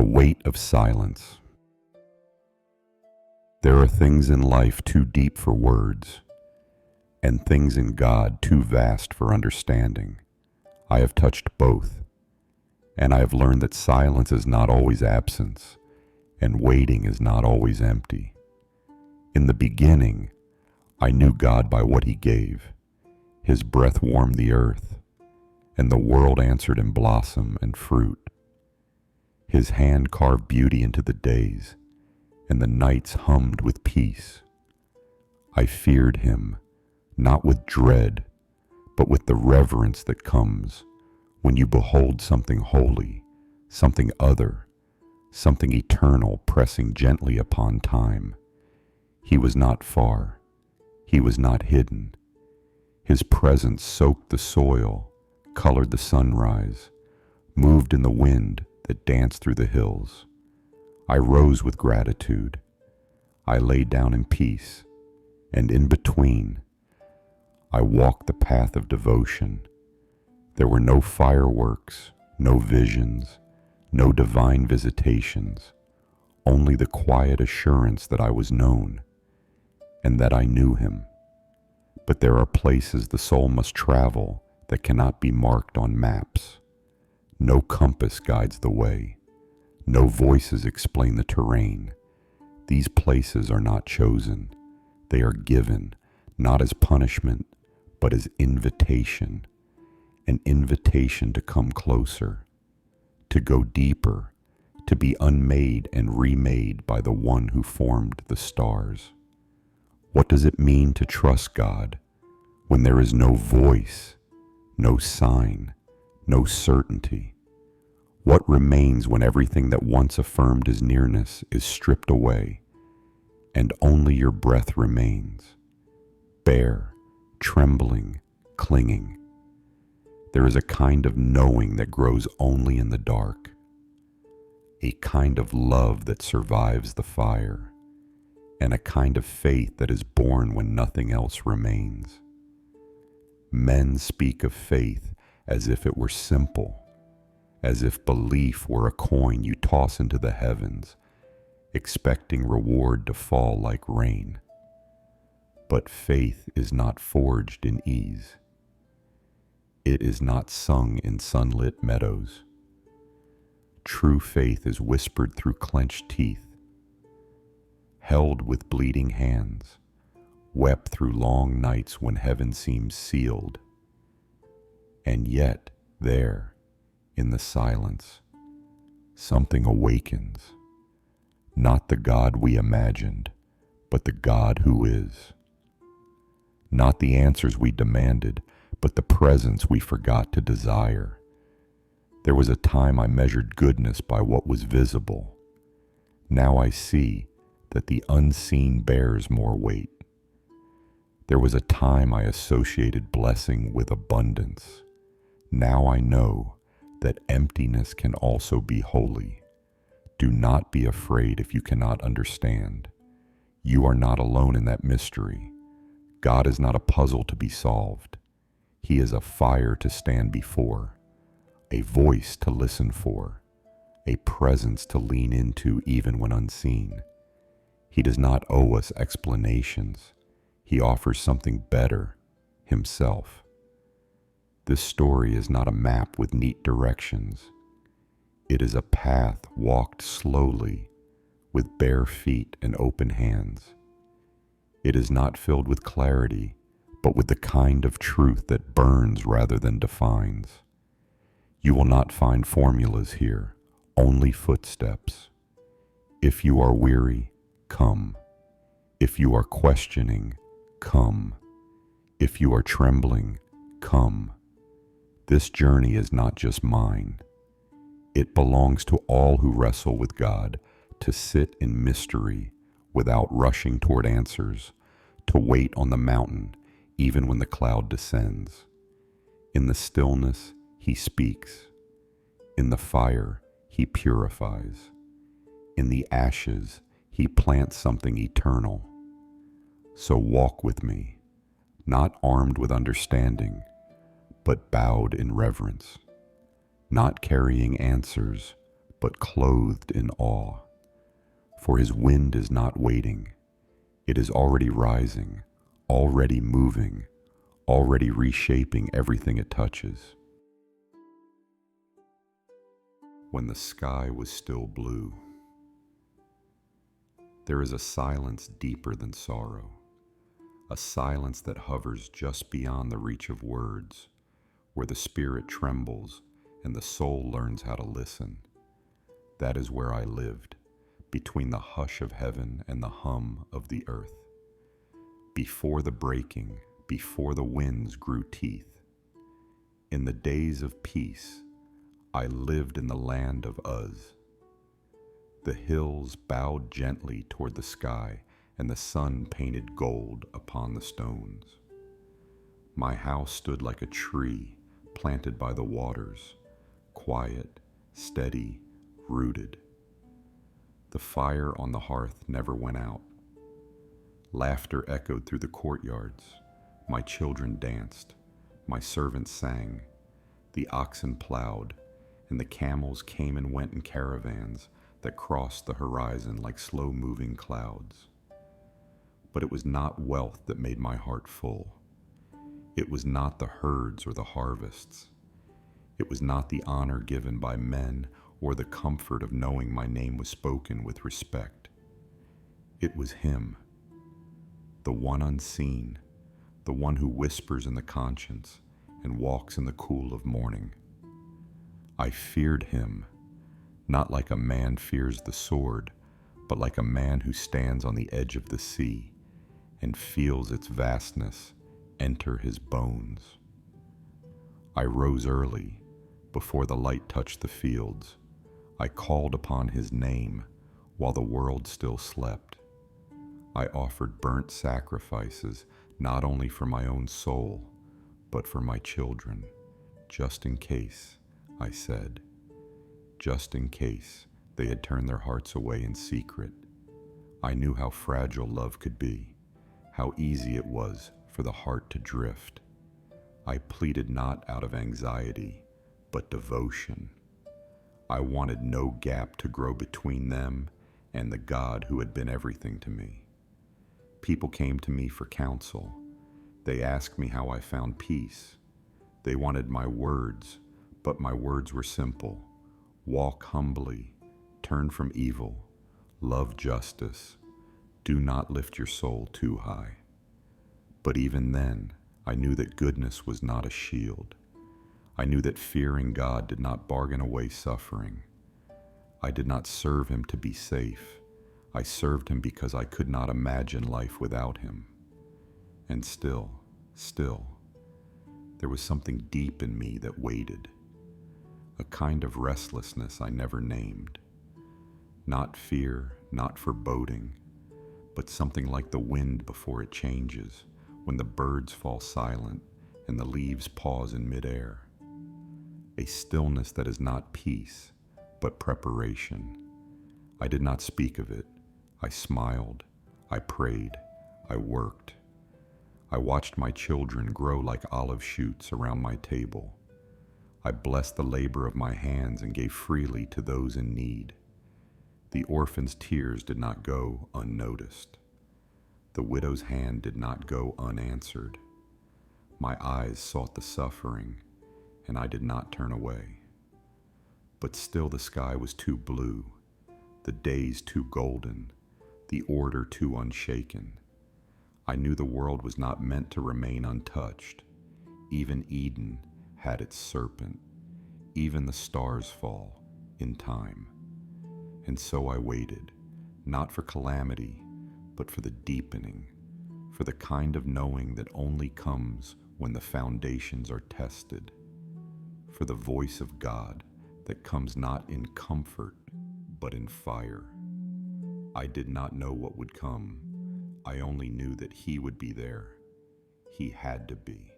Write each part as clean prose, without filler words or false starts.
weight of silence. There are things in life too deep for words, and things in God too vast for understanding. I have touched both, and I have learned that silence is not always absence, and waiting is not always empty. In the beginning, I knew God by what He gave. His breath warmed the earth, and the world answered in blossom and fruit. His hand carved beauty into the days, and the nights hummed with peace. I feared Him, not with dread, but with the reverence that comes when you behold something holy, something other, something eternal pressing gently upon time. He was not far. He was not hidden. His presence soaked the soil, colored the sunrise, moved in the wind that danced through the hills. I rose with gratitude. I lay down in peace, and in between, I walked the path of devotion. There were no fireworks, no visions, no divine visitations, only the quiet assurance that I was known and that I knew Him. But there are places the soul must travel that cannot be marked on maps. No compass guides the way. No voices explain the terrain. These places are not chosen. They are given, not as punishment, but as invitation. An invitation to come closer, to go deeper, to be unmade and remade by the one who formed the stars. What does it mean to trust God when there is no voice, no sign, no certainty? What remains when everything that once affirmed His nearness is stripped away, and only your breath remains, bare, trembling, clinging? There is a kind of knowing that grows only in the dark, a kind of love that survives the fire, and a kind of faith that is born when nothing else remains. Men speak of faith as if it were simple, as if belief were a coin you toss into the heavens, expecting reward to fall like rain. But faith is not forged in ease. It is not sung in sunlit meadows. True faith is whispered through clenched teeth, held with bleeding hands, wept through long nights when heaven seems sealed. And yet, there, in the silence, something awakens, not the God we imagined, but the God who is. Not the answers we demanded, but the presence we forgot to desire. There was a time I measured goodness by what was visible. Now I see that the unseen bears more weight. There was a time I associated blessing with abundance. Now I know that emptiness can also be holy. Do not be afraid if you cannot understand. You are not alone in that mystery. God is not a puzzle to be solved. He is a fire to stand before, a voice to listen for, a presence to lean into even when unseen. He does not owe us explanations. He offers something better, Himself. This story is not a map with neat directions. It is a path walked slowly, with bare feet and open hands. It is not filled with clarity, but with the kind of truth that burns rather than defines. You will not find formulas here, only footsteps. If you are weary, come. If you are questioning, come. If you are trembling, come. This journey is not just mine. It belongs to all who wrestle with God, to sit in mystery without rushing toward answers, to wait on the mountain even when the cloud descends. In the stillness, He speaks. In the fire, He purifies. In the ashes, He plants something eternal. So walk with me, not armed with understanding, but bowed in reverence, not carrying answers, but clothed in awe. For his wind is not waiting. It is already rising, already moving, already reshaping everything it touches. When the sky was still blue, there is a silence deeper than sorrow, a silence that hovers just beyond the reach of words, where the spirit trembles and the soul learns how to listen. That is where I lived, between the hush of heaven and the hum of the earth. Before the breaking, before the winds grew teeth. In the days of peace, I lived in the land of Uz. The hills bowed gently toward the sky, and the sun painted gold upon the stones. My house stood like a tree planted by the waters, quiet, steady, rooted. The fire on the hearth never went out. Laughter echoed through the courtyards. My children danced. My servants sang. The oxen plowed, and the camels came and went in caravans that crossed the horizon like slow-moving clouds. But it was not wealth that made my heart full. It was not the herds or the harvests. It was not the honor given by men or the comfort of knowing my name was spoken with respect. It was him, the one unseen, the one who whispers in the conscience and walks in the cool of morning. I feared him, not like a man fears the sword, but like a man who stands on the edge of the sea and feels its vastness enter his bones. I rose early, before the light touched the fields. I called upon his name while the world still slept. I offered burnt sacrifices not only for my own soul, but for my children, just in case, I said. Just in case they had turned their hearts away in secret. I knew how fragile love could be, how easy it was for the heart to drift. I pleaded not out of anxiety, but devotion. I wanted no gap to grow between them and the God who had been everything to me. People came to me for counsel. They asked me how I found peace. They wanted my words, but my words were simple. Walk humbly, turn from evil, love justice, do not lift your soul too high. But even then, I knew that goodness was not a shield. I knew that fearing God did not bargain away suffering. I did not serve him to be safe. I served him because I could not imagine life without him. And still, there was something deep in me that waited. A kind of restlessness I never named. Not fear, not foreboding, but something like the wind before it changes, when the birds fall silent and the leaves pause in midair. A stillness that is not peace, but preparation. I did not speak of it. I smiled. I prayed. I worked. I watched my children grow like olive shoots around my table. I blessed the labor of my hands and gave freely to those in need. The orphan's tears did not go unnoticed. The widow's hand did not go unanswered. My eyes sought the suffering, and I did not turn away. But still the sky was too blue, the days too golden, the order too unshaken. I knew the world was not meant to remain untouched. Even Eden had its serpent. Even the stars fall in time. And so I waited, not for calamity, but for the deepening, for the kind of knowing that only comes when the foundations are tested, for the voice of God that comes not in comfort, but in fire. I did not know what would come. I only knew that he would be there. He had to be.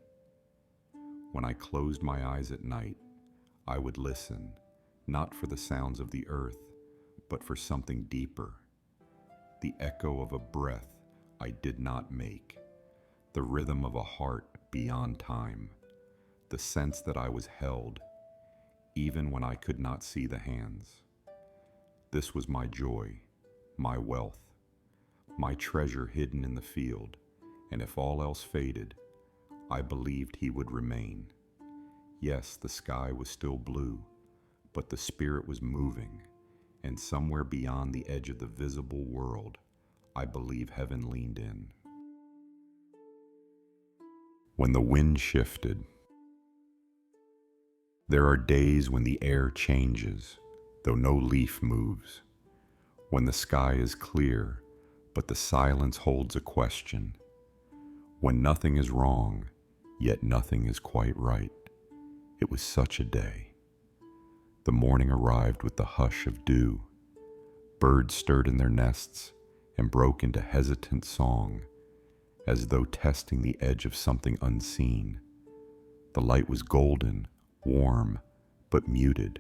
When I closed my eyes at night, I would listen, not for the sounds of the earth, but for something deeper. The echo of a breath I did not make, the rhythm of a heart beyond time, the sense that I was held, even when I could not see the hands. This was my joy, my wealth, my treasure hidden in the field, and if all else faded, I believed he would remain. Yes, the sky was still blue, but the spirit was moving, and somewhere beyond the edge of the visible world, I believe heaven leaned in. When the wind shifted. There are days when the air changes, though no leaf moves. When the sky is clear, but the silence holds a question. When nothing is wrong, yet nothing is quite right. It was such a day. The morning arrived with the hush of dew. Birds stirred in their nests and broke into hesitant song, as though testing the edge of something unseen. The light was golden, warm, but muted.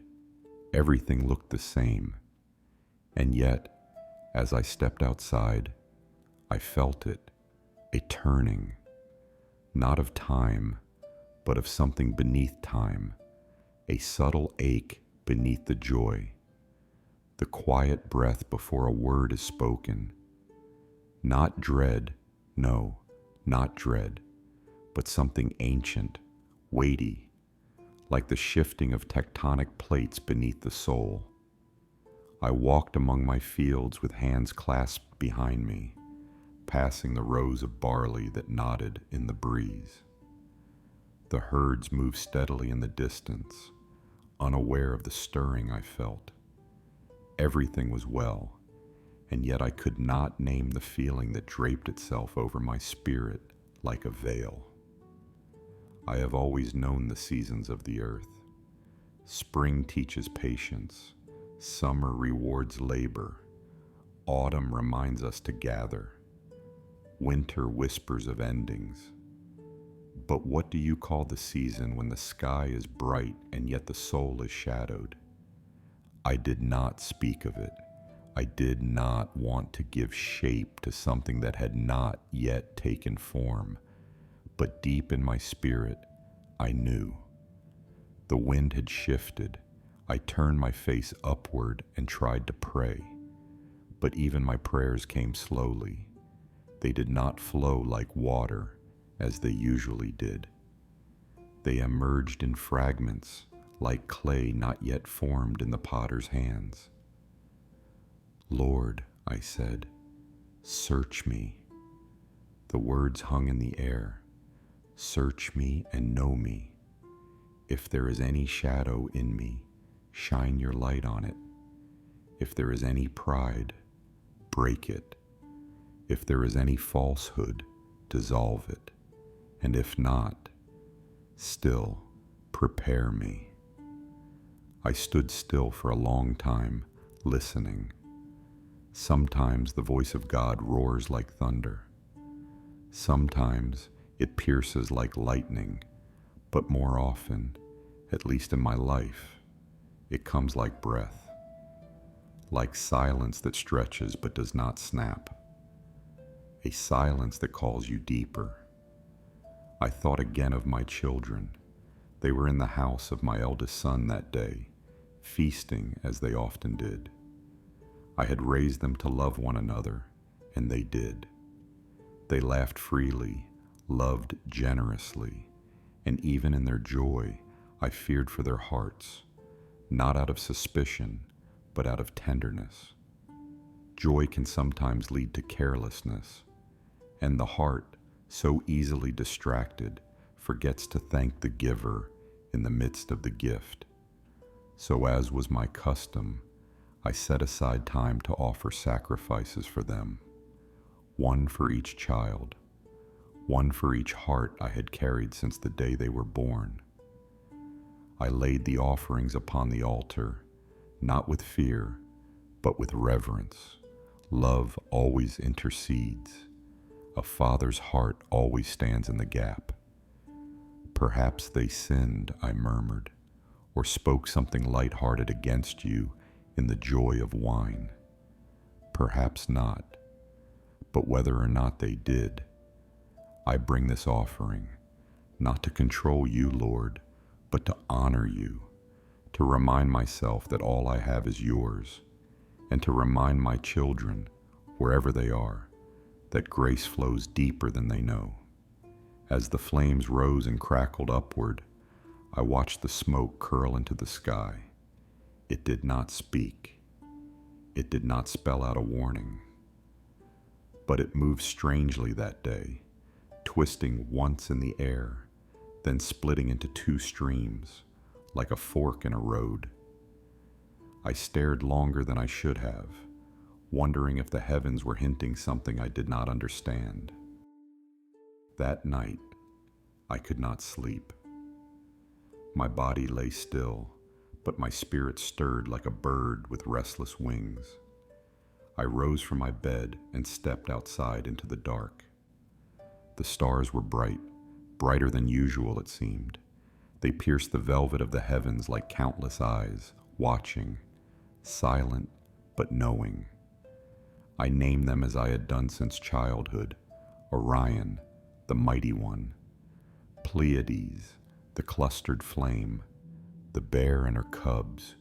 Everything looked the same. And yet, as I stepped outside, I felt it, a turning, not of time, but of something beneath time, a subtle ache beneath the joy, the quiet breath before a word is spoken. Not dread, no, not dread, but something ancient, weighty, like the shifting of tectonic plates beneath the soul. I walked among my fields with hands clasped behind me, passing the rows of barley that nodded in the breeze. The herds moved steadily in the distance, unaware of the stirring I felt. Everything was well, and yet I could not name the feeling that draped itself over my spirit like a veil. I have always known the seasons of the earth. Spring teaches patience, summer rewards labor, autumn reminds us to gather, winter whispers of endings. But what do you call the season when the sky is bright and yet the soul is shadowed? I did not speak of it. I did not want to give shape to something that had not yet taken form, but deep in my spirit, I knew. The wind had shifted. I turned my face upward and tried to pray, but even my prayers came slowly. They did not flow like water, as they usually did. They emerged in fragments, like clay not yet formed in the potter's hands. Lord, I said, search me. The words hung in the air. Search me and know me. If there is any shadow in me, shine your light on it. If there is any pride, break it. If there is any falsehood, dissolve it. And if not, still prepare me. I stood still for a long time, listening. Sometimes the voice of God roars like thunder. Sometimes it pierces like lightning, but more often, at least in my life, it comes like breath, like silence that stretches but does not snap, a silence that calls you deeper. I thought again of my children. They were in the house of my eldest son that day, feasting as they often did. I had raised them to love one another, and they did. They laughed freely, loved generously, and even in their joy, I feared for their hearts, not out of suspicion, but out of tenderness. Joy can sometimes lead to carelessness, and the heart, so easily distracted, forgets to thank the giver in the midst of the gift. So as was my custom, I set aside time to offer sacrifices for them, one for each child, one for each heart I had carried since the day they were born. I laid the offerings upon the altar, not with fear, but with reverence. Love always intercedes. A father's heart always stands in the gap. Perhaps they sinned, I murmured, or spoke something light-hearted against you in the joy of wine. Perhaps not, but whether or not they did, I bring this offering, not to control you, Lord, but to honor you, to remind myself that all I have is yours, and to remind my children, wherever they are, that grace flows deeper than they know. As the flames rose and crackled upward, I watched the smoke curl into the sky. It did not speak. It did not spell out a warning. But it moved strangely that day, twisting once in the air, then splitting into two streams, like a fork in a road. I stared longer than I should have, wondering if the heavens were hinting something I did not understand. That night, I could not sleep. My body lay still, but my spirit stirred like a bird with restless wings. I rose from my bed and stepped outside into the dark. The stars were bright, brighter than usual it seemed. They pierced the velvet of the heavens like countless eyes, watching, silent but knowing. I named them as I had done since childhood: Orion, the mighty one; Pleiades, the clustered flame; the bear and her cubs,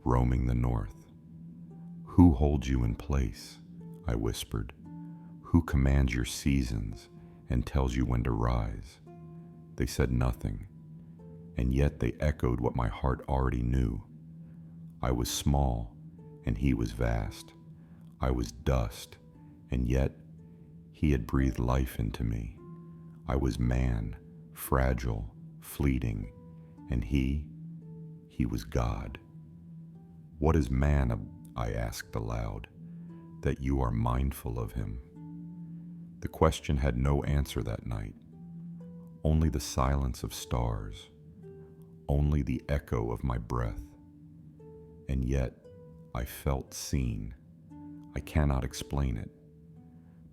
roaming the north. Who holds you in place? I whispered. Who commands your seasons and tells you when to rise? They said nothing, and yet they echoed what my heart already knew. I was small, and he was vast. I was dust, and yet he had breathed life into me. I was man, fragile, fleeting, and he was God. What is man, I asked aloud, that you are mindful of him? The question had no answer that night, only the silence of stars, only the echo of my breath. And yet I felt seen. I cannot explain it,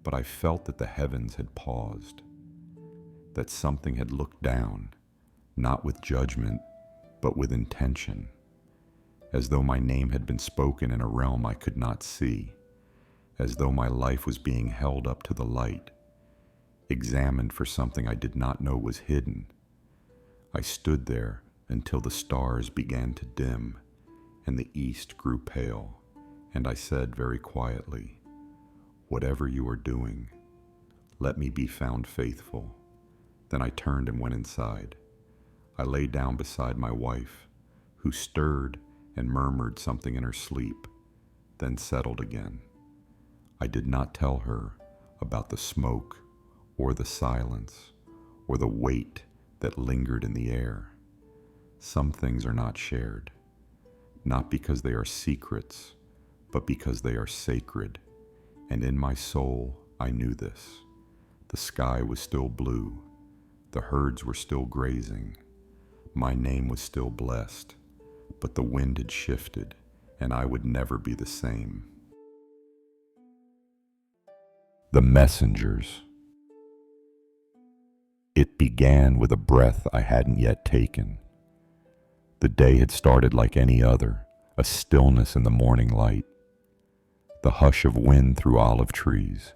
but I felt that the heavens had paused, that something had looked down, not with judgment, but with intention, as though my name had been spoken in a realm I could not see, as though my life was being held up to the light, examined for something I did not know was hidden. I stood there until the stars began to dim and the east grew pale, and I said very quietly, "Whatever you are doing, let me be found faithful." Then I turned and went inside. I lay down beside my wife, who stirred and murmured something in her sleep, then settled again. I did not tell her about the smoke or the silence or the weight that lingered in the air. Some things are not shared, not because they are secrets, but because they are sacred. And in my soul, I knew this. The sky was still blue. The herds were still grazing. My name was still blessed, but the wind had shifted, and I would never be the same. The messengers. It began with a breath I hadn't yet taken. The day had started like any other, a stillness in the morning light. The hush of wind through olive trees,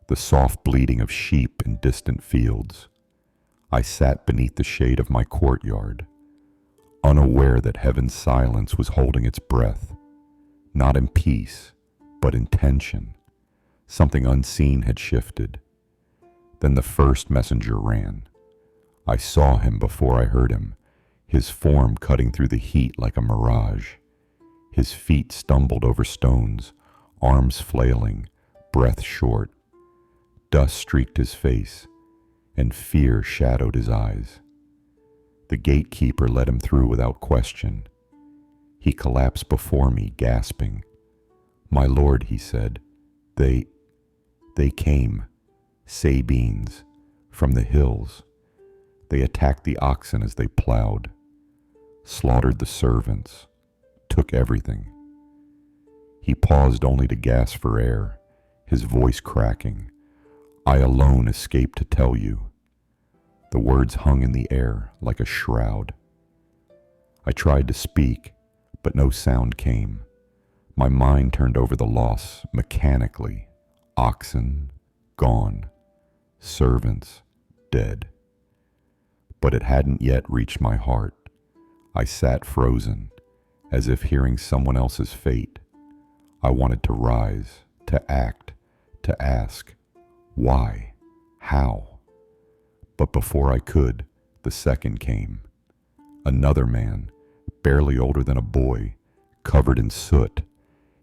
the soft bleating of sheep in distant fields. I sat beneath the shade of my courtyard, unaware that heaven's silence was holding its breath, not in peace, but in tension. Something unseen had shifted. Then the first messenger ran. I saw him before I heard him, his form cutting through the heat like a mirage. His feet stumbled over stones, arms flailing, breath short. Dust streaked his face, and fear shadowed his eyes. The gatekeeper let him through without question. He collapsed before me, gasping. "My lord," he said, they came, Sabines, from the hills. They attacked the oxen as they plowed, slaughtered the servants, took everything." He paused only to gasp for air, his voice cracking. "I alone escaped to tell you." The words hung in the air like a shroud. I tried to speak, but no sound came. My mind turned over the loss mechanically. Oxen gone, servants dead. But it hadn't yet reached my heart. I sat frozen, as if hearing someone else's fate. I wanted to rise, to act, to ask, why? How? But before I could, the second came. Another man, barely older than a boy, covered in soot.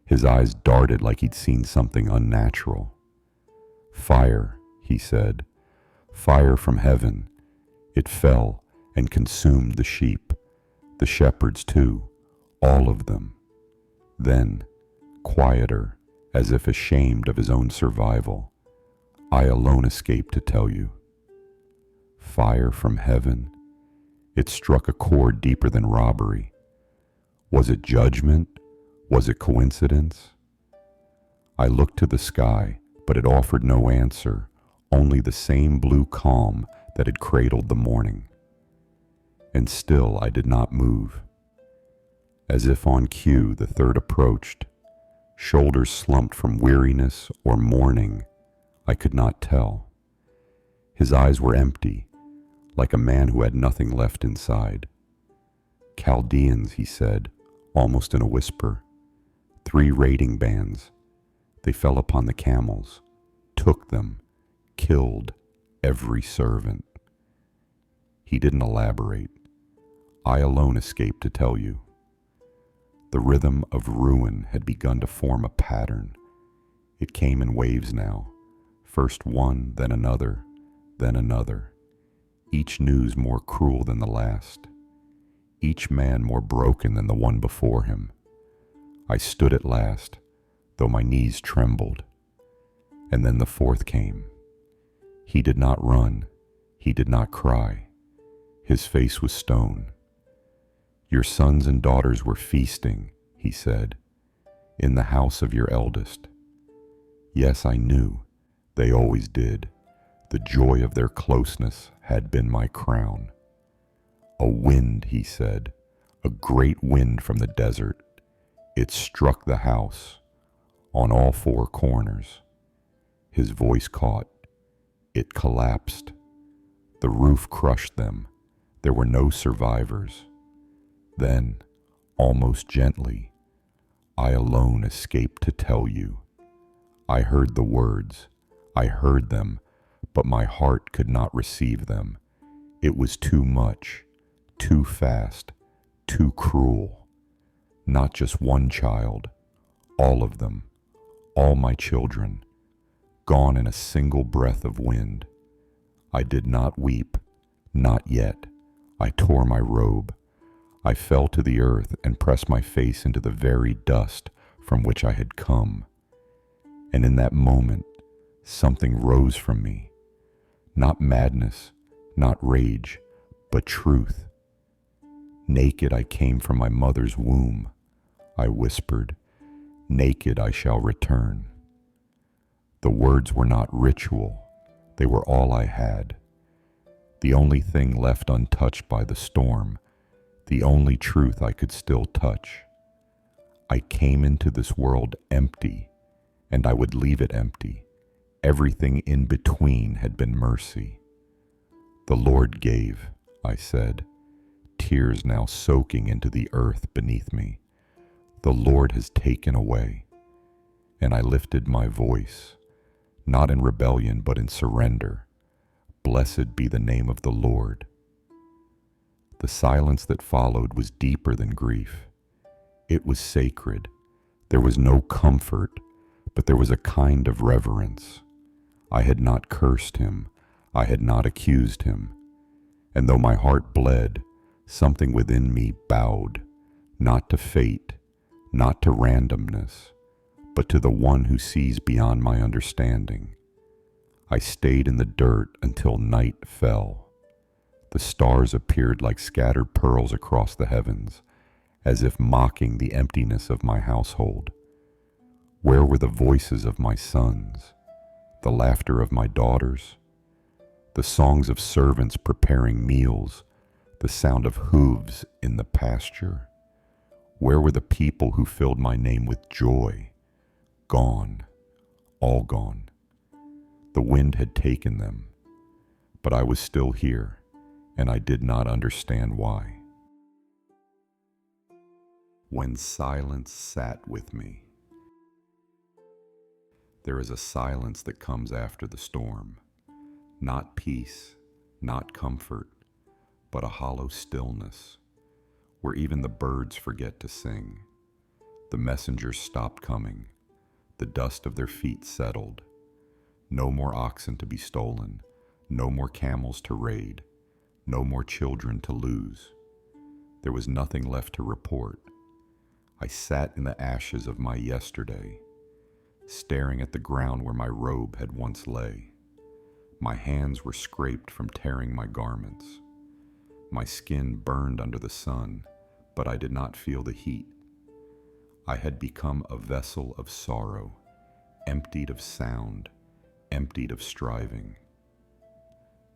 His eyes darted like he'd seen something unnatural. Fire, he said, fire from heaven. It fell and consumed the sheep, the shepherds too, all of them. Then, quieter, as if ashamed of his own survival, I alone escaped to tell you. Fire from heaven? It struck a chord deeper than robbery. Was it judgment? Was it coincidence? I looked to the sky, but it offered no answer, only the same blue calm that had cradled the morning. And still I did not move. As if on cue, the third approached, shoulders slumped from weariness or mourning, I could not tell. His eyes were empty, like a man who had nothing left inside. Chaldeans, he said, almost in a whisper. 3 raiding bands. They fell upon the camels, took them, killed every servant. He didn't elaborate. I alone escaped to tell you. The rhythm of ruin had begun to form a pattern. It came in waves now, first one, then another, then another. Each news more cruel than the last. Each man more broken than the one before him. I stood at last, though my knees trembled. And then the fourth came. He did not run. He did not cry. His face was stone. Your sons and daughters were feasting, he said, in the house of your eldest. Yes, I knew. They always did. The joy of their closeness had been my crown. A wind, he said, a great wind from the desert. It struck the house on all 4 corners. His voice caught. It collapsed. The roof crushed them. There were no survivors. Then, almost gently, I alone escaped to tell you. I heard the words. I heard them, but my heart could not receive them. It was too much, too fast, too cruel. Not just one child, all of them, all my children, gone in a single breath of wind. I did not weep, not yet. I tore my robe. I fell to the earth and pressed my face into the very dust from which I had come. And in that moment, something rose from me. Not madness, not rage, but truth. Naked I came from my mother's womb. I whispered, naked I shall return. The words were not ritual. They were all I had. The only thing left untouched by the storm. The only truth I could still touch. I came into this world empty, and I would leave it empty. Everything in between had been mercy. The Lord gave, I said, tears now soaking into the earth beneath me. The Lord has taken away. And I lifted my voice, not in rebellion but in surrender. Blessed be the name of the Lord. The silence that followed was deeper than grief. It was sacred. There was no comfort, but there was a kind of reverence. I had not cursed him. I had not accused him. And though my heart bled, something within me bowed, not to fate, not to randomness, but to the one who sees beyond my understanding. I stayed in the dirt until night fell. The stars appeared like scattered pearls across the heavens, as if mocking the emptiness of my household. Where were the voices of my sons, the laughter of my daughters, the songs of servants preparing meals, the sound of hooves in the pasture? Where were the people who filled my name with joy? Gone, all gone. The wind had taken them, but I was still here, and I did not understand why. When silence sat with me, There is a silence that comes after the storm, not peace, not comfort, but a hollow stillness, where even the birds forget to sing. The messengers stopped coming, the dust of their feet settled. No more oxen to be stolen, no more camels to raid, no more children to lose. There was nothing left to report. I sat in the ashes of my yesterday, staring at the ground where my robe had once lay. My hands were scraped from tearing my garments. My skin burned under the sun, but I did not feel the heat. I had become a vessel of sorrow, emptied of sound, emptied of striving.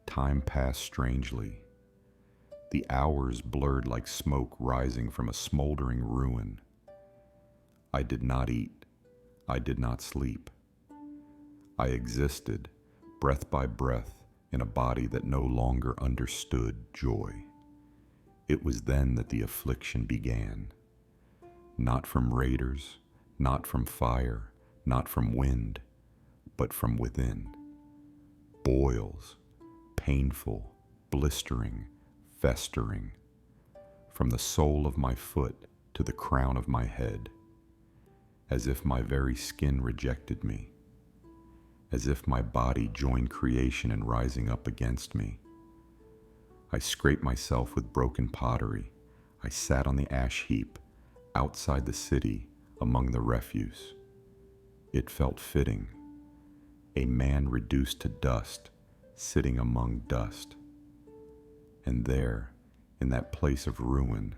Time passed strangely. The hours blurred like smoke rising from a smoldering ruin. I did not eat. I did not sleep. I existed, breath by breath, in a body that no longer understood joy. It was then that the affliction began. Not from raiders, not from fire, not from wind, but from within. Boils, painful, blistering, festering, from the sole of my foot to the crown of my head, as if my very skin rejected me, as if my body joined creation in rising up against me. I scraped myself with broken pottery. I sat on the ash heap, outside the city, among the refuse. It felt fitting. A man reduced to dust, sitting among dust. And there, in that place of ruin,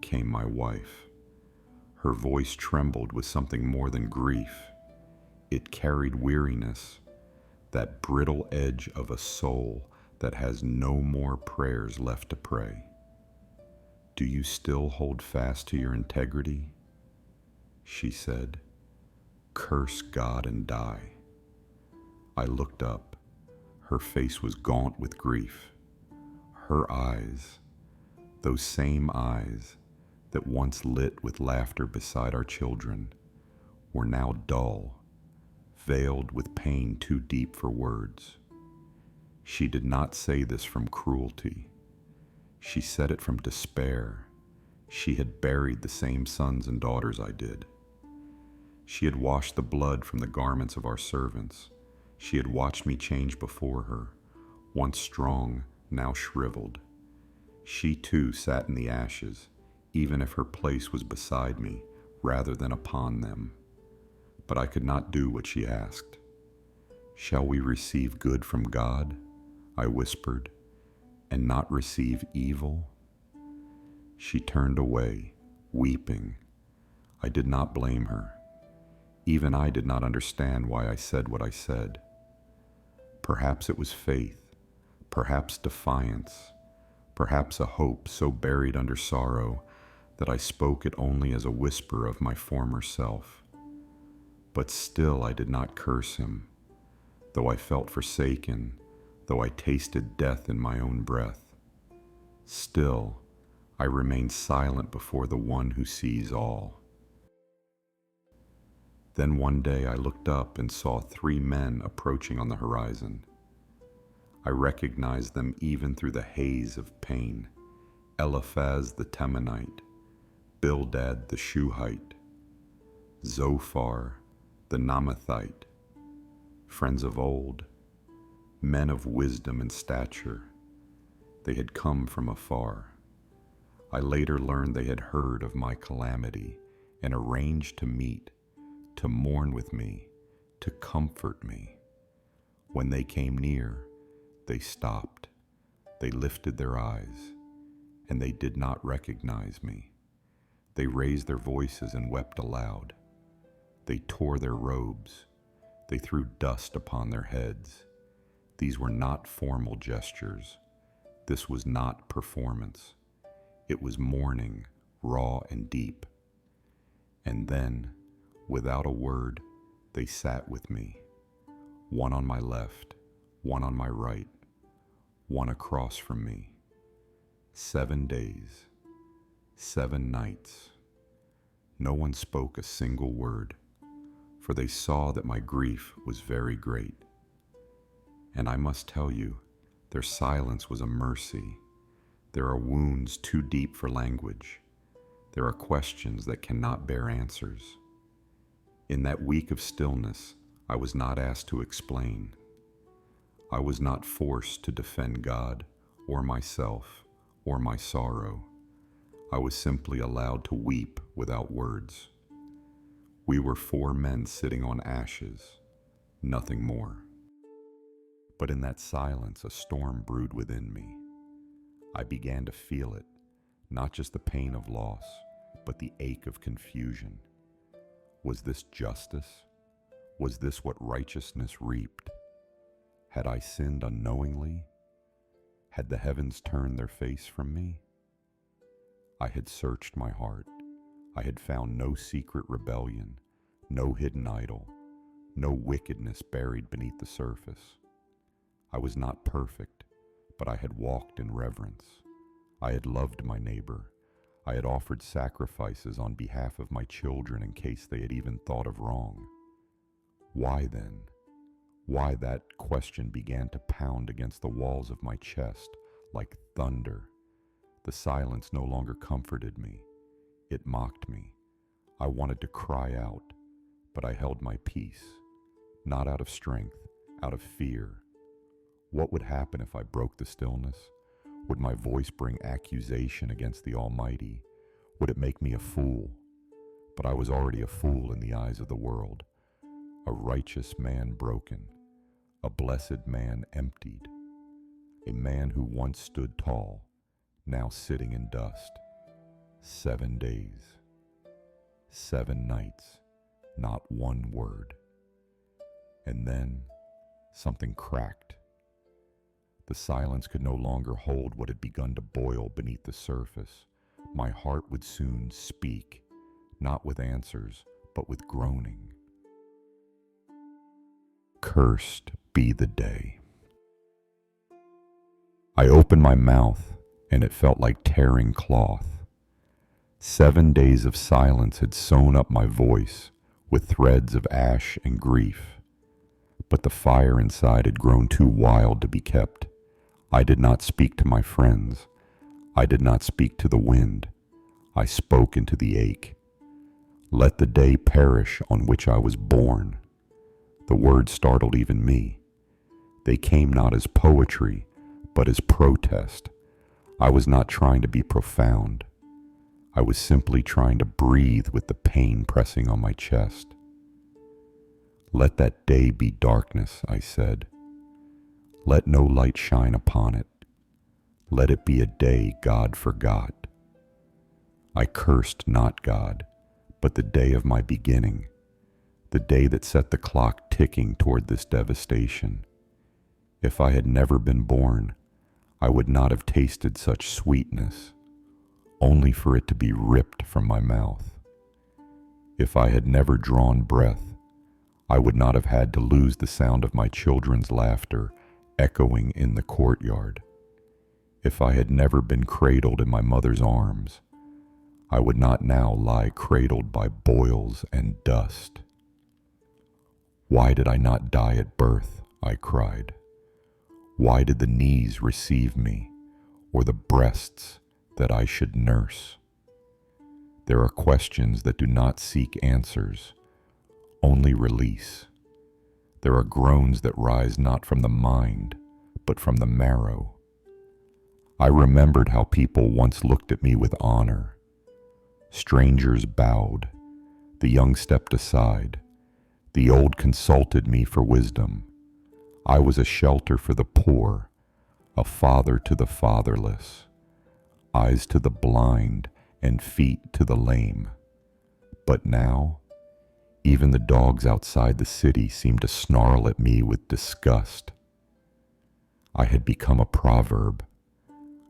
came my wife. Her voice trembled with something more than grief. It carried weariness, that brittle edge of a soul that has no more prayers left to pray. Do you still hold fast to your integrity? She said, curse God and die. I looked up. Her face was gaunt with grief. Her eyes, those same eyes that once lit with laughter beside our children, were now dull, veiled with pain too deep for words. She did not say this from cruelty. She said it from despair. She had buried the same sons and daughters I did. She had washed the blood from the garments of our servants. She had watched me change before her, once strong, now shriveled. She too sat in the ashes, even if her place was beside me rather than upon them. But I could not do what she asked. Shall we receive good from God? I whispered, and not receive evil? She turned away, weeping. I did not blame her. Even I did not understand why I said what I said. Perhaps it was faith, perhaps defiance, perhaps a hope so buried under sorrow that I spoke it only as a whisper of my former self. But still I did not curse him, though I felt forsaken, though I tasted death in my own breath. Still, I remained silent before the one who sees all. Then one day I looked up and saw 3 men approaching on the horizon. I recognized them even through the haze of pain. Eliphaz the Temanite, Bildad the Shuhite, Zophar the Naamathite, friends of old, men of wisdom and stature. They had come from afar. I later learned they had heard of my calamity and arranged to meet, to mourn with me, to comfort me. When they came near, they stopped. They lifted their eyes, and they did not recognize me. They raised their voices and wept aloud. They tore their robes. They threw dust upon their heads. These were not formal gestures. This was not performance. It was mourning, raw and deep. And then, without a word, they sat with me, one on my left, one on my right, one across from me. 7 days, 7 nights. No one spoke a single word. for they saw that my grief was very great. And I must tell you, their silence was a mercy. There are wounds too deep for language. There are questions that cannot bear answers. In that week of stillness, I was not asked to explain. I was not forced to defend God or myself or my sorrow. I was simply allowed to weep without words. We were 4 men sitting on ashes, nothing more. But in that silence, a storm brewed within me. I began to feel it, not just the pain of loss, but the ache of confusion. Was this justice? Was this what righteousness reaped? Had I sinned unknowingly? Had the heavens turned their face from me? I had searched my heart. I had found no secret rebellion, no hidden idol, no wickedness buried beneath the surface. I was not perfect, but I had walked in reverence. I had loved my neighbor. I had offered sacrifices on behalf of my children in case they had even thought of wrong. Why then? Why that question began to pound against the walls of my chest like thunder. The silence no longer comforted me. It mocked me. I wanted to cry out, but I held my peace, not out of strength, out of fear. What would happen if I broke the stillness? Would my voice bring accusation against the Almighty? Would it make me a fool? But I was already a fool in the eyes of the world, a righteous man broken, a blessed man emptied, a man who once stood tall, now sitting in dust. 7 days, 7 nights, not one word. And then something cracked. The silence could no longer hold what had begun to boil beneath the surface. My heart would soon speak, not with answers, but with groaning. Cursed be the day. I opened my mouth, and it felt like tearing cloth. 7 days of silence had sewn up my voice with threads of ash and grief, but the fire inside had grown too wild to be kept. I did not speak to my friends. I did not speak to the wind. I spoke into the ache. Let the day perish on which I was born. The words startled even me. They came not as poetry, but as protest. I was not trying to be profound. I was simply trying to breathe with the pain pressing on my chest. Let that day be darkness, I said. Let no light shine upon it. Let it be a day God forgot. I cursed not God, but the day of my beginning, the day that set the clock ticking toward this devastation. If I had never been born, I would not have tasted such sweetness, only for it to be ripped from my mouth. If I had never drawn breath, I would not have had to lose the sound of my children's laughter echoing in the courtyard. If I had never been cradled in my mother's arms, I would not now lie cradled by boils and dust. Why did I not die at birth? I cried. Why did the knees receive me, or the breasts that I should nurse? There are questions that do not seek answers, only release. There are groans that rise not from the mind, but from the marrow. I remembered how people once looked at me with honor. Strangers bowed. The young stepped aside. The old consulted me for wisdom. I was a shelter for the poor, a father to the fatherless, eyes to the blind and feet to the lame. But now, even the dogs outside the city seemed to snarl at me with disgust. I had become a proverb,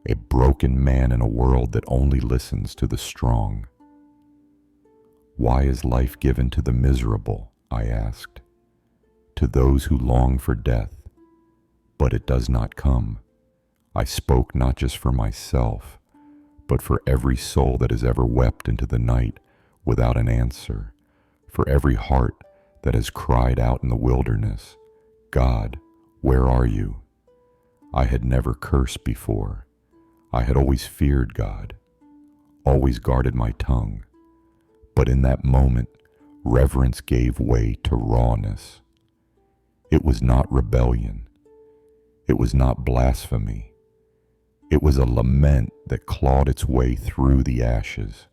a broken man in a world that only listens to the strong. Why is life given to the miserable? I asked. To those who long for death, but it does not come. I spoke not just for myself, but for every soul that has ever wept into the night without an answer, for every heart that has cried out in the wilderness, God, where are you? I had never cursed before. I had always feared God, always guarded my tongue. But in that moment, reverence gave way to rawness. It was not rebellion. It was not blasphemy. It was a lament that clawed its way through the ashes.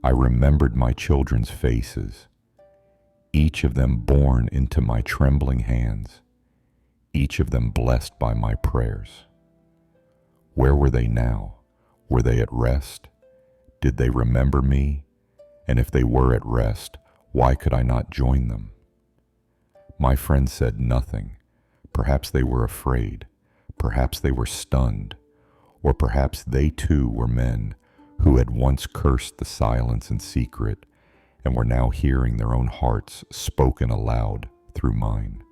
I remembered my children's faces, each of them born into my trembling hands, each of them blessed by my prayers. Where were they now? Were they at rest? Did they remember me? And if they were at rest, why could I not join them? My friends said nothing. Perhaps they were afraid. Perhaps they were stunned. Or perhaps they too were men who had once cursed the silence in secret and were now hearing their own hearts spoken aloud through mine.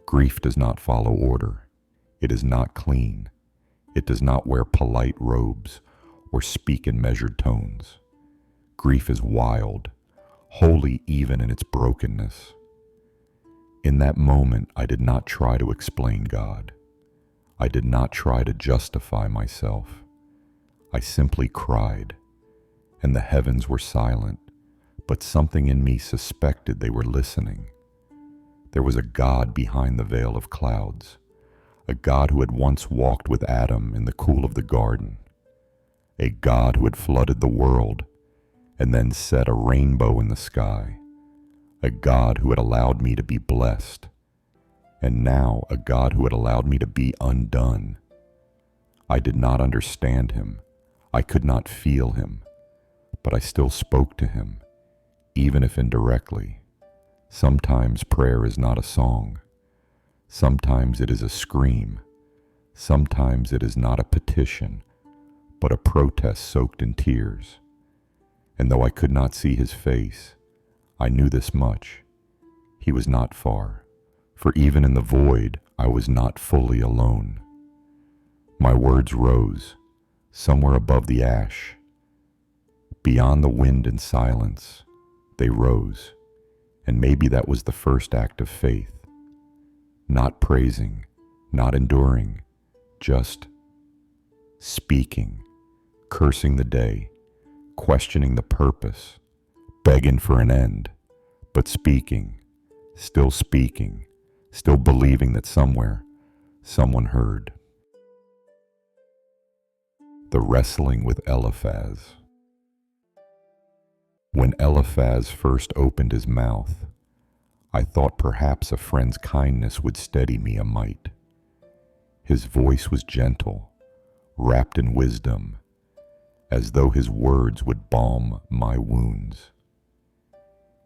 Grief does not follow order. It is not clean. It does not wear polite robes or speak in measured tones. Grief is wild, holy even in its brokenness. In that moment, I did not try to explain God. I did not try to justify myself. I simply cried, and the heavens were silent, but something in me suspected they were listening. There was a God behind the veil of clouds, a God who had once walked with Adam in the cool of the garden, a God who had flooded the world and then set a rainbow in the sky, a God who had allowed me to be blessed, and now a God who had allowed me to be undone. I did not understand him. I could not feel him, but I still spoke to him, even if indirectly. Sometimes prayer is not a song. Sometimes it is a scream. Sometimes it is not a petition, but a protest soaked in tears. And though I could not see his face, I knew this much. He was not far, for even in the void, I was not fully alone. My words rose, somewhere above the ash. Beyond the wind and silence, they rose, and maybe that was the first act of faith. Not praising, not enduring, just speaking, cursing the day, questioning the purpose, begging for an end, but speaking, still believing that somewhere, someone heard. The wrestling with Eliphaz. When Eliphaz first opened his mouth, I thought perhaps a friend's kindness would steady me a mite. His voice was gentle, wrapped in wisdom, as though his words would balm my wounds.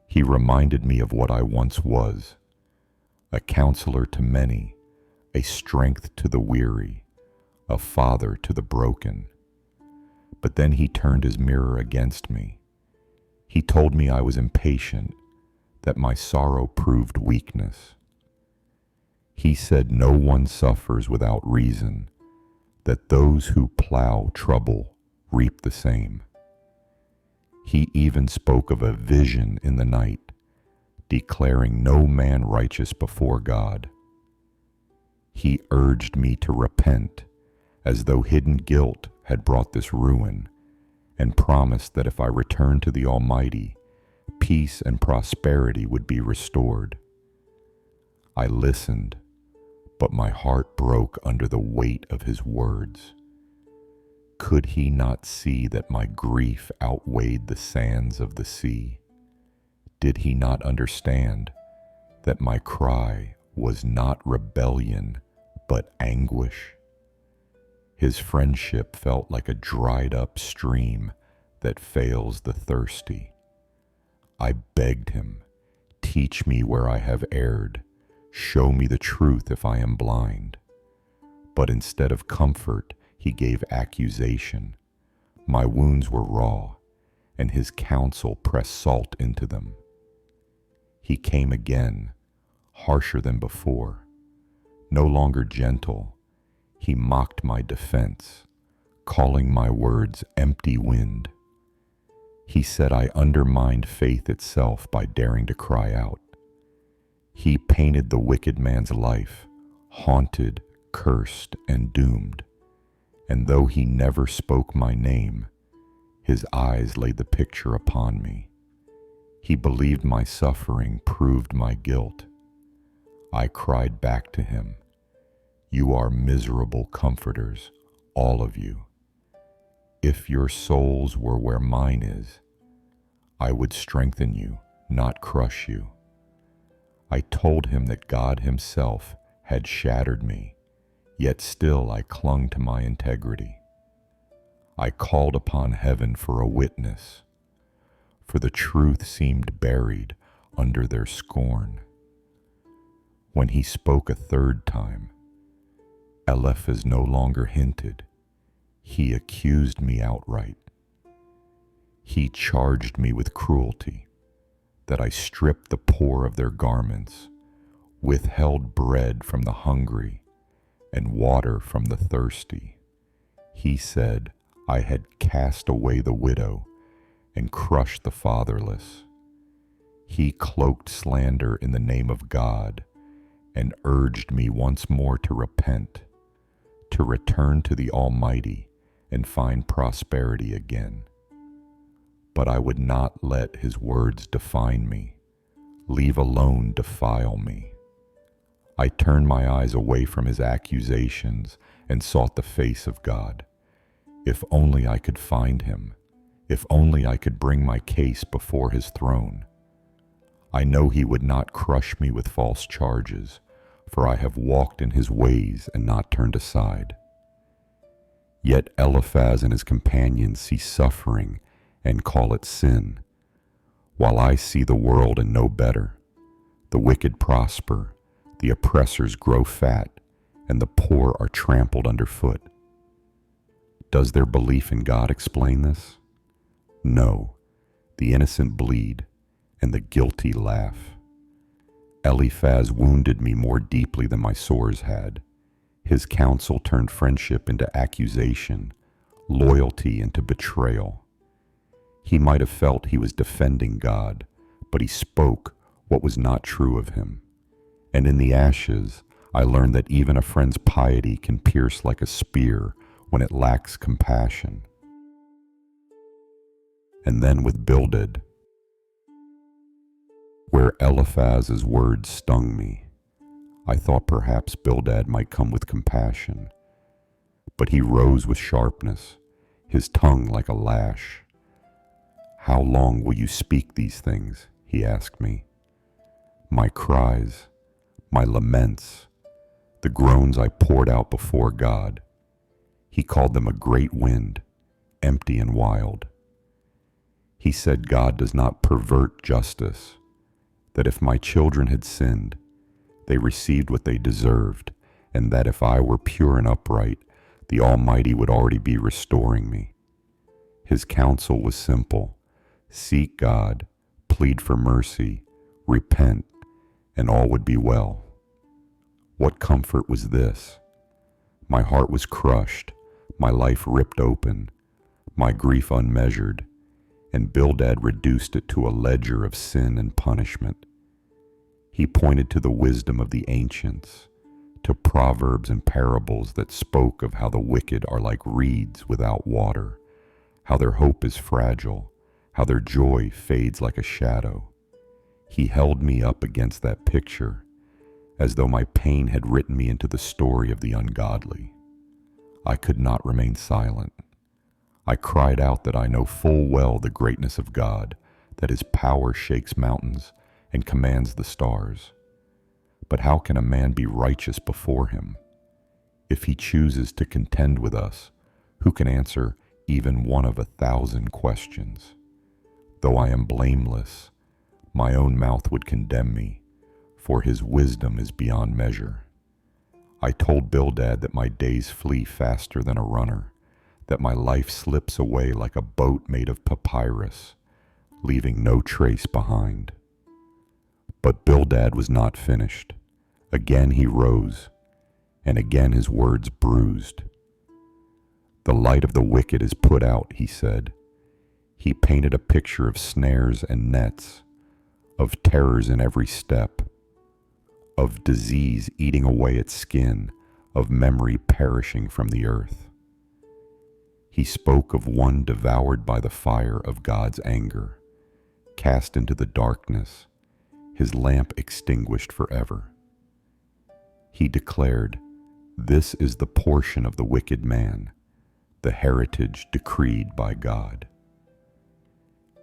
He reminded me of what I once was, a counselor to many, a strength to the weary, a father to the broken. But then he turned his mirror against me. He told me I was impatient, that my sorrow proved weakness. He said no one suffers without reason, that those who plow trouble reap the same. He even spoke of a vision in the night, declaring no man righteous before God. He urged me to repent, as though hidden guilt had brought this ruin, and promised that if I returned to the Almighty, peace and prosperity would be restored. I listened, but my heart broke under the weight of his words. Could he not see that my grief outweighed the sands of the sea? Did he not understand that my cry was not rebellion, but anguish? His friendship felt like a dried-up stream that fails the thirsty. I begged him, teach me where I have erred, show me the truth if I am blind. But instead of comfort, he gave accusation. My wounds were raw, and his counsel pressed salt into them. He came again, harsher than before. No longer gentle, he mocked my defense, calling my words empty wind. He said I undermined faith itself by daring to cry out. He painted the wicked man's life, haunted, cursed, and doomed. And though he never spoke my name, his eyes laid the picture upon me. He believed my suffering proved my guilt. I cried back to him, "You are miserable comforters, all of you. If your souls were where mine is, I would strengthen you, not crush you." I told him that God himself had shattered me, yet still I clung to my integrity. I called upon heaven for a witness, for the truth seemed buried under their scorn. When he spoke a third time, Eliphaz no longer hinted. He accused me outright. He charged me with cruelty, that I stripped the poor of their garments, withheld bread from the hungry, and water from the thirsty. He said I had cast away the widow and crushed the fatherless. He cloaked slander in the name of God and urged me once more to repent, to return to the Almighty and find prosperity again. But I would not let his words define me, leave alone defile me. I turned my eyes away from his accusations and sought the face of God. If only I could find him, if only I could bring my case before his throne. I know he would not crush me with false charges, for I have walked in his ways and not turned aside. Yet Eliphaz and his companions see suffering and call it sin, while I see the world and know better. The wicked prosper, the oppressors grow fat, and the poor are trampled underfoot. Does their belief in God explain this? No, the innocent bleed, and the guilty laugh. Eliphaz wounded me more deeply than my sores had. His counsel turned friendship into accusation, loyalty into betrayal. He might have felt he was defending God, but he spoke what was not true of him. And in the ashes, I learned that even a friend's piety can pierce like a spear when it lacks compassion. And then with Bildad, where Eliphaz's words stung me, I thought perhaps Bildad might come with compassion. But he rose with sharpness, his tongue like a lash. "How long will you speak these things?" he asked me. My cries, my laments, the groans I poured out before God. He called them a great wind, empty and wild. He said God does not pervert justice, that if my children had sinned, they received what they deserved, and that if I were pure and upright, the Almighty would already be restoring me. His counsel was simple: seek God, plead for mercy, repent, and all would be well. What comfort was this? My heart was crushed, my life ripped open, my grief unmeasured, and Bildad reduced it to a ledger of sin and punishment. He pointed to the wisdom of the ancients, to proverbs and parables that spoke of how the wicked are like reeds without water, how their hope is fragile, how their joy fades like a shadow. He held me up against that picture, as though my pain had written me into the story of the ungodly. I could not remain silent. I cried out that I know full well the greatness of God, that his power shakes mountains and commands the stars. But how can a man be righteous before him? If he chooses to contend with us, who can answer even one of 1,000 questions? Though I am blameless, my own mouth would condemn me, for his wisdom is beyond measure. I told Bildad that my days flee faster than a runner, that my life slips away like a boat made of papyrus, leaving no trace behind. But Bildad was not finished. Again he rose, and again his words bruised. "The light of the wicked is put out," he said. He painted a picture of snares and nets, of terrors in every step, of disease eating away at skin, of memory perishing from the earth. He spoke of one devoured by the fire of God's anger, cast into the darkness, his lamp extinguished forever. He declared, "This is the portion of the wicked man, the heritage decreed by God."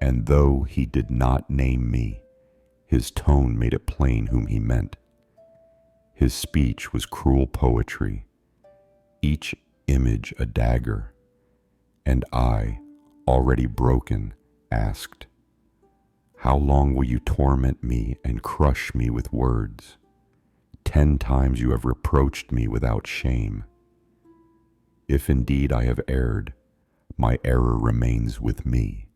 And though he did not name me, his tone made it plain whom he meant. His speech was cruel poetry, each image a dagger, and I, already broken, asked, "How long will you torment me and crush me with words? 10 times you have reproached me without shame. If indeed I have erred, my error remains with me,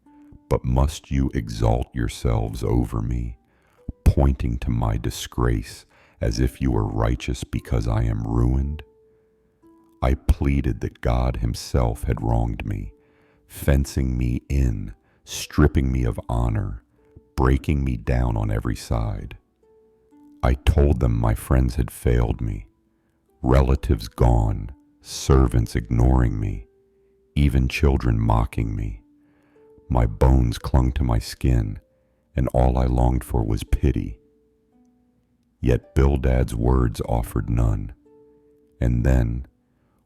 but must you exalt yourselves over me, pointing to my disgrace as if you were righteous because I am ruined?" I pleaded that God himself had wronged me, fencing me in, stripping me of honor, breaking me down on every side. I told them my friends had failed me, relatives gone, servants ignoring me, even children mocking me. My bones clung to my skin, and all I longed for was pity. Yet Bildad's words offered none. And then,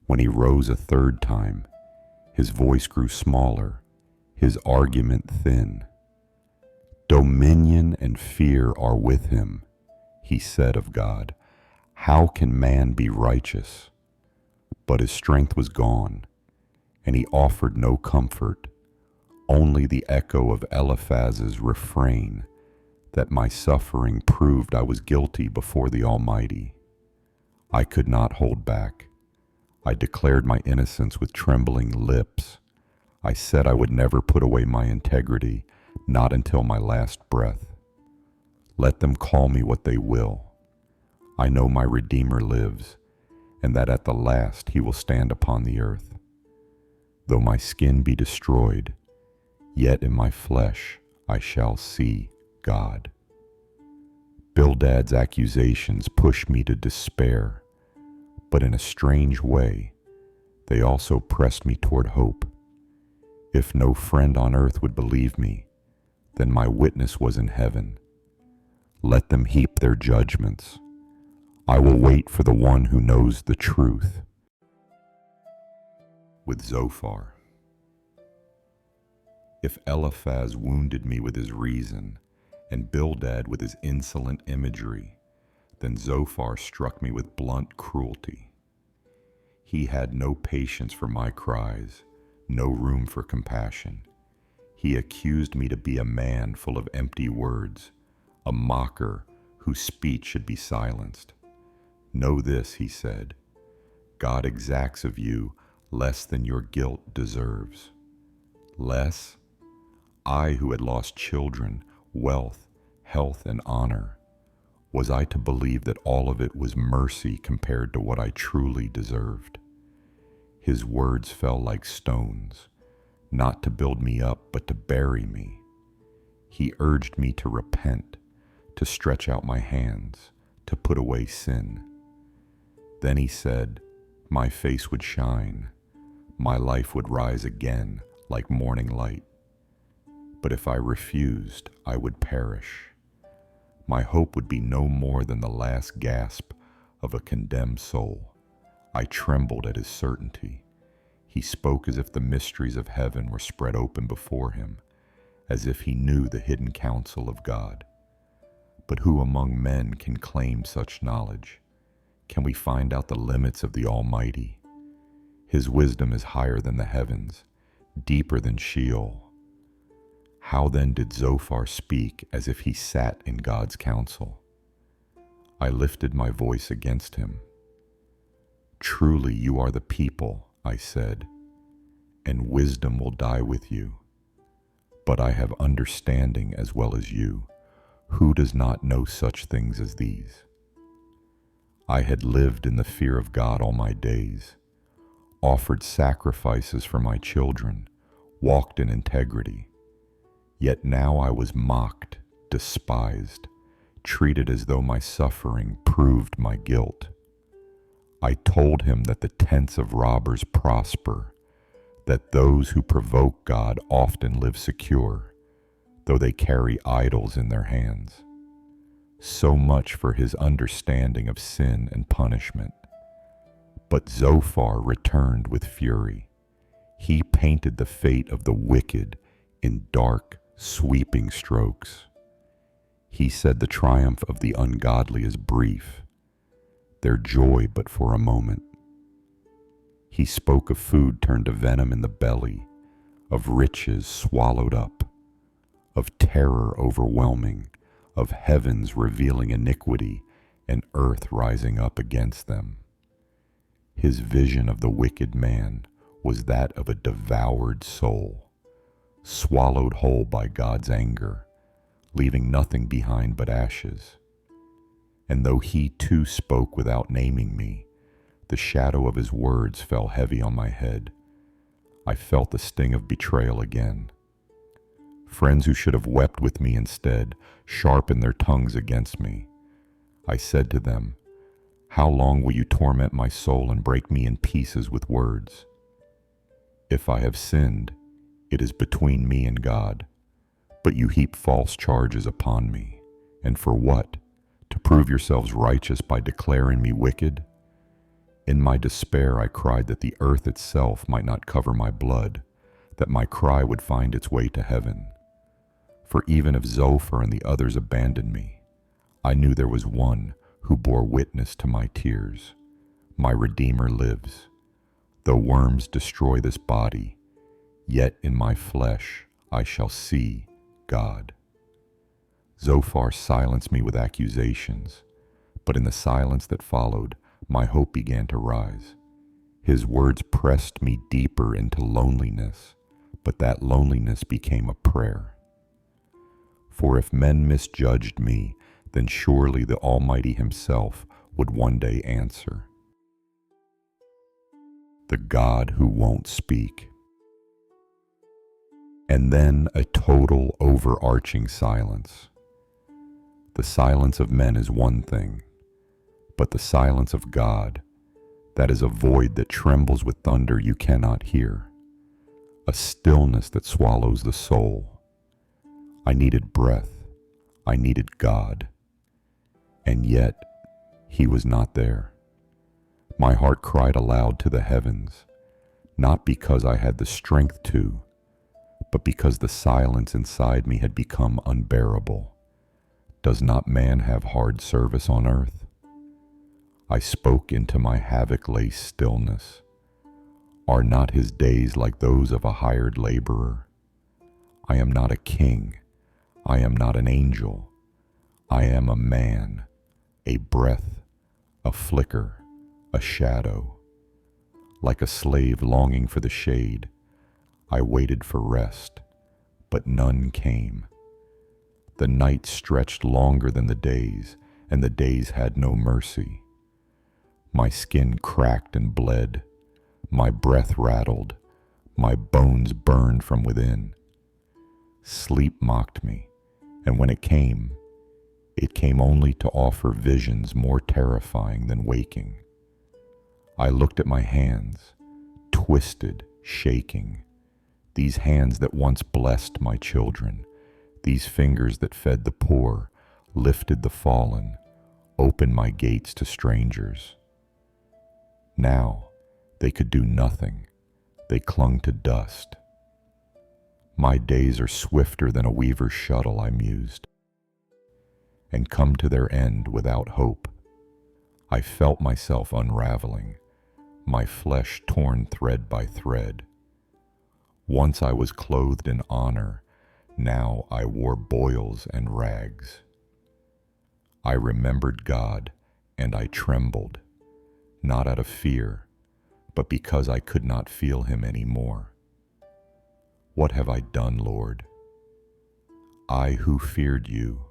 when he rose a third time, his voice grew smaller, his argument thin. "Dominion and fear are with him," he said of God. "How can man be righteous?" But his strength was gone, and he offered no comfort, only the echo of Eliphaz's refrain that my suffering proved I was guilty before the Almighty. I could not hold back. I declared my innocence with trembling lips. I said I would never put away my integrity, not until my last breath. Let them call me what they will. I know my Redeemer lives, and that at the last he will stand upon the earth. Though my skin be destroyed, yet in my flesh I shall see God. Bildad's accusations pushed me to despair, but in a strange way, they also pressed me toward hope. If no friend on earth would believe me, then my witness was in heaven. Let them heap their judgments. I will wait for the one who knows the truth. With Zophar. If Eliphaz wounded me with his reason, and Bildad with his insolent imagery, then Zophar struck me with blunt cruelty. He had no patience for my cries, no room for compassion. He accused me to be a man full of empty words, a mocker whose speech should be silenced. "Know this," he said, "God exacts of you less than your guilt deserves." Less? I who had lost children, wealth, health, and honor. Was I to believe that all of it was mercy compared to what I truly deserved? His words fell like stones, not to build me up, but to bury me. He urged me to repent, to stretch out my hands, to put away sin. Then he said, my face would shine, my life would rise again like morning light. But if I refused, I would perish. My hope would be no more than the last gasp of a condemned soul. I trembled at his certainty. He spoke as if the mysteries of heaven were spread open before him, as if he knew the hidden counsel of God. But who among men can claim such knowledge? Can we find out the limits of the Almighty? His wisdom is higher than the heavens, deeper than Sheol. How then did Zophar speak as if he sat in God's counsel? I lifted my voice against him. Truly you are the people, I said, and wisdom will die with you. But I have understanding as well as you. Who does not know such things as these? I had lived in the fear of God all my days, offered sacrifices for my children, walked in integrity. Yet now I was mocked, despised, treated as though my suffering proved my guilt. I told him that the tents of robbers prosper, that those who provoke God often live secure, though they carry idols in their hands. So much for his understanding of sin and punishment. But Zophar returned with fury. He painted the fate of the wicked in dark, sweeping strokes. He said the triumph of the ungodly is brief, their joy but for a moment. He spoke of food turned to venom in the belly, of riches swallowed up, of terror overwhelming, of heavens revealing iniquity and earth rising up against them. His vision of the wicked man was that of a devoured soul, swallowed whole by God's anger, leaving nothing behind but ashes. And though he too spoke without naming me, the shadow of his words fell heavy on my head. I felt the sting of betrayal again. Friends who should have wept with me instead sharpened their tongues against me. I said to them, "How long will you torment my soul and break me in pieces with words? If I have sinned, it is between me and God. But you heap false charges upon me. And for what? To prove yourselves righteous by declaring me wicked?" In my despair I cried that the earth itself might not cover my blood, that my cry would find its way to heaven. For even if Zophar and the others abandoned me, I knew there was one who bore witness to my tears. My Redeemer lives. Though worms destroy this body, yet in my flesh I shall see God. Zophar silenced me with accusations, but in the silence that followed, my hope began to rise. His words pressed me deeper into loneliness, but that loneliness became a prayer. For if men misjudged me, then surely the Almighty Himself would one day answer. The God who won't speak. And then a total overarching silence. The silence of men is one thing, but the silence of God, that is a void that trembles with thunder you cannot hear, a stillness that swallows the soul. I needed breath, I needed God, and yet He was not there. My heart cried aloud to the heavens, not because I had the strength to, but because the silence inside me had become unbearable. Does not man have hard service on earth? I spoke into my havoc-laced stillness. Are not his days like those of a hired laborer? I am not a king. I am not an angel. I am a man, a breath, a flicker, a shadow. Like a slave longing for the shade, I waited for rest, but none came. The night stretched longer than the days, and the days had no mercy. My skin cracked and bled, my breath rattled, my bones burned from within. Sleep mocked me, and when it came only to offer visions more terrifying than waking. I looked at my hands, twisted, shaking, these hands that once blessed my children, these fingers that fed the poor, lifted the fallen, opened my gates to strangers. Now they could do nothing. They clung to dust. My days are swifter than a weaver's shuttle, I mused, and come to their end without hope. I felt myself unraveling, my flesh torn thread by thread. Once I was clothed in honor, now I wore boils and rags. I remembered God, and I trembled, not out of fear, but because I could not feel Him anymore. What have I done, Lord? I who feared You,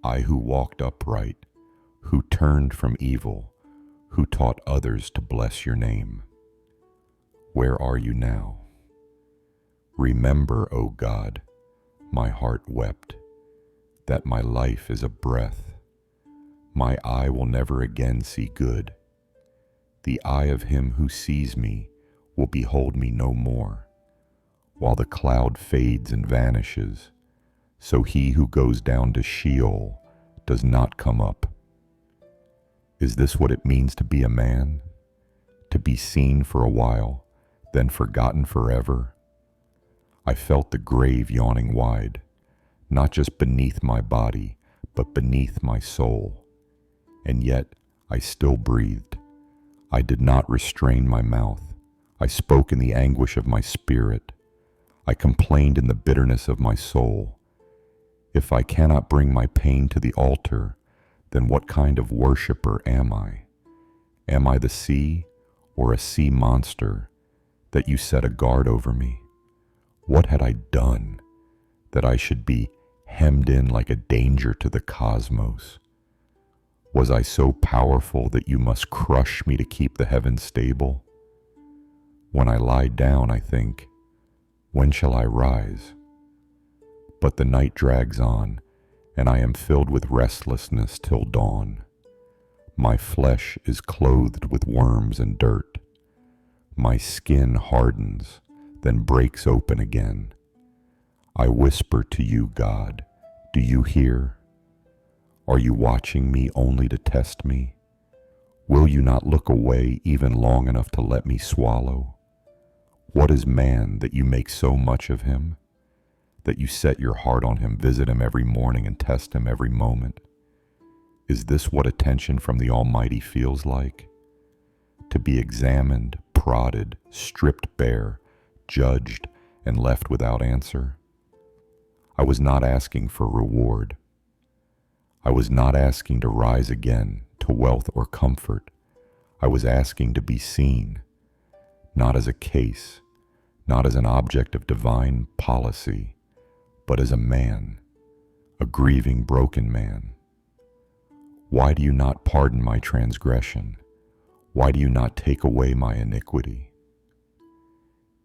I who walked upright, who turned from evil, who taught others to bless Your name. Where are You now? Remember, O God, My heart wept that my life is a breath. My eye will never again see good. The eye of him who sees me will behold me no more. While the cloud fades and vanishes, so he who goes down to Sheol does not come up. Is this what it means to be a man? To be seen for a while, then forgotten forever? I felt the grave yawning wide, not just beneath my body, but beneath my soul. And yet I still breathed. I did not restrain my mouth. I spoke in the anguish of my spirit. I complained in the bitterness of my soul. If I cannot bring my pain to the altar, then what kind of worshiper am I? Am I the sea or a sea monster that you set a guard over me? What had I done that I should be hemmed in like a danger to the cosmos? Was I so powerful that you must crush me to keep the heavens stable? When I lie down, I think, when shall I rise? But the night drags on, and I am filled with restlessness till dawn. My flesh is clothed with worms and dirt. My skin hardens, then breaks open again. I whisper to you, God, do you hear? Are you watching me only to test me? Will you not look away even long enough to let me swallow? What is man that you make so much of him? That you set your heart on him, visit him every morning, and test him every moment? Is this what attention from the Almighty feels like? To be examined, prodded, stripped bare, judged, and left without answer? I was not asking for reward. I was not asking to rise again to wealth or comfort. I was asking to be seen, not as a case, not as an object of divine policy, but as a man, a grieving, broken man. Why do you not pardon my transgression? Why do you not take away my iniquity?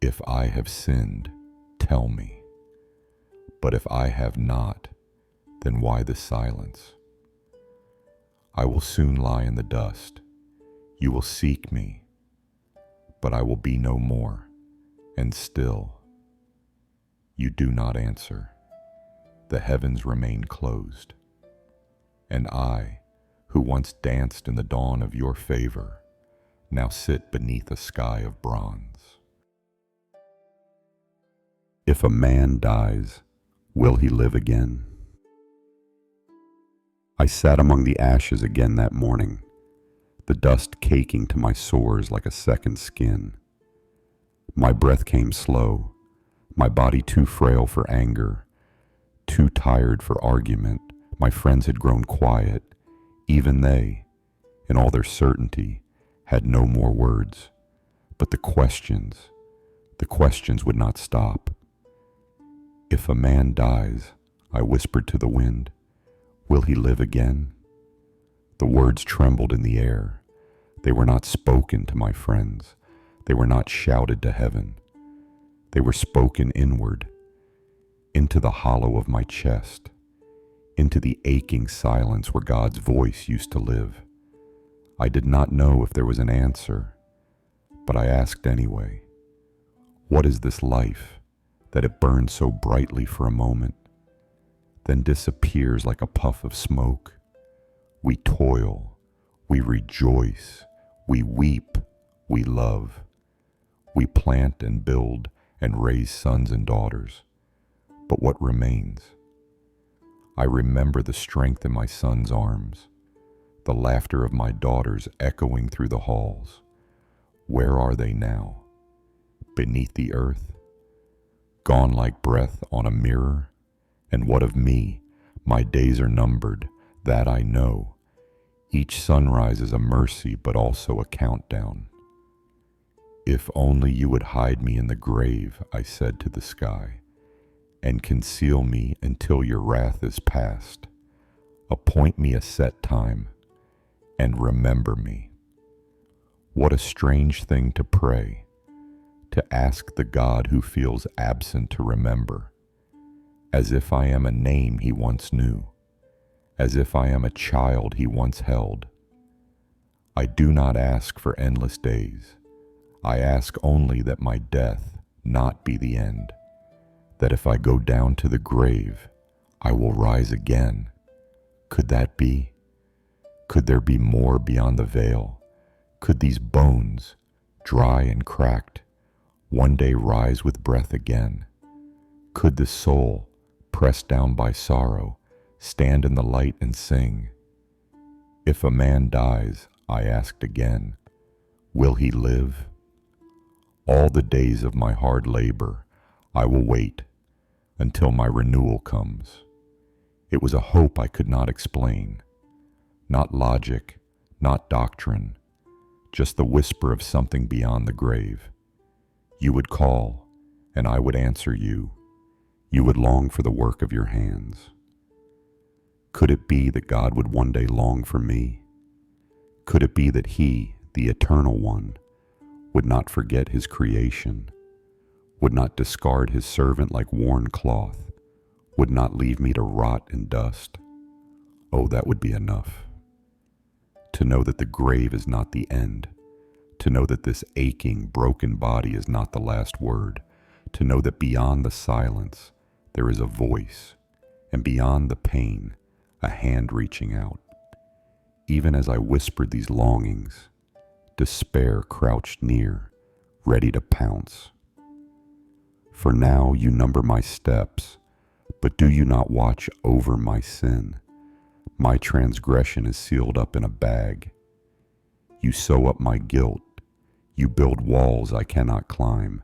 If I have sinned, tell me. But if I have not, then why the silence? I will soon lie in the dust. You will seek me, but I will be no more, and still you do not answer. The heavens remain closed, and I, who once danced in the dawn of your favor, now sit beneath a sky of bronze. If a man dies, will he live again? I sat among the ashes again that morning, the dust caking to my sores like a second skin. My breath came slow, my body too frail for anger, too tired for argument. My friends had grown quiet. Even they, in all their certainty, had no more words. But the questions would not stop. If a man dies, I whispered to the wind, will he live again? The words trembled in the air. They were not spoken to my friends. They were not shouted to heaven. They were spoken inward, into the hollow of my chest, into the aching silence where God's voice used to live. I did not know if there was an answer, but I asked anyway. What is this life, that it burns so brightly for a moment, then disappears like a puff of smoke? We toil, we rejoice, we weep, we love. We plant and build and raise sons and daughters. But what remains? I remember the strength in my son's arms, the laughter of my daughters echoing through the halls. Where are they now? Beneath the earth? Gone like breath on a mirror? And what of me? My days are numbered, that I know. Each sunrise is a mercy, but also a countdown. If only you would hide me in the grave, I said to the sky, and conceal me until your wrath is past. Appoint me a set time, and remember me. What a strange thing to pray, to ask the God who feels absent to remember. as if I am a name he once knew, as if I am a child he once held. I do not ask for endless days. I ask only that my death not be the end, that if I go down to the grave, I will rise again. Could that be? Could there be more beyond the veil? Could these bones, dry and cracked, one day rise with breath again? Could the soul, pressed down by sorrow, stand in the light and sing? If a man dies, I asked again, will he live? All the days of my hard labor, I will wait until my renewal comes. It was a hope I could not explain, not logic, not doctrine, just the whisper of something beyond the grave. You would call, and I would answer you. You would long for the work of your hands. Could it be that God would one day long for me? Could it be that He, the Eternal One, would not forget His creation, would not discard His servant like worn cloth, would not leave me to rot in dust? Oh, that would be enough. To know that the grave is not the end, to know that this aching, broken body is not the last word, to know that beyond the silence there is a voice, and beyond the pain, a hand reaching out. Even as I whispered these longings, despair crouched near, ready to pounce. For now you number my steps, but do you not watch over my sin? My transgression is sealed up in a bag. You sew up my guilt. You build walls I cannot climb.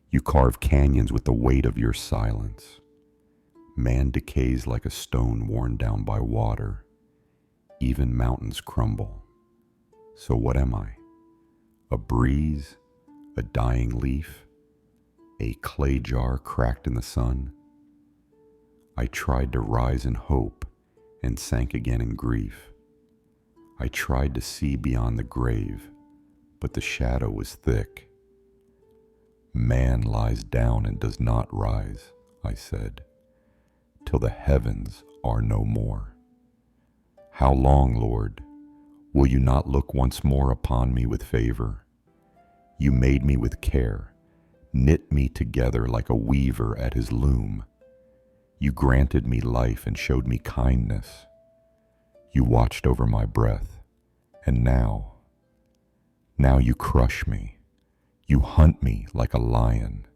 You carve canyons with the weight of your silence. Man decays like a stone worn down by water. Even mountains crumble. So what am I? A breeze? A dying leaf? A clay jar cracked in the sun? I tried to rise in hope and sank again in grief. I tried to see beyond the grave, but the shadow was thick. Man lies down and does not rise, I said, till the heavens are no more. How long, Lord, will you not look once more upon me with favor? You made me with care, knit me together like a weaver at his loom. You granted me life and showed me kindness. You watched over my breath, and now you crush me. You hunt me like a lion.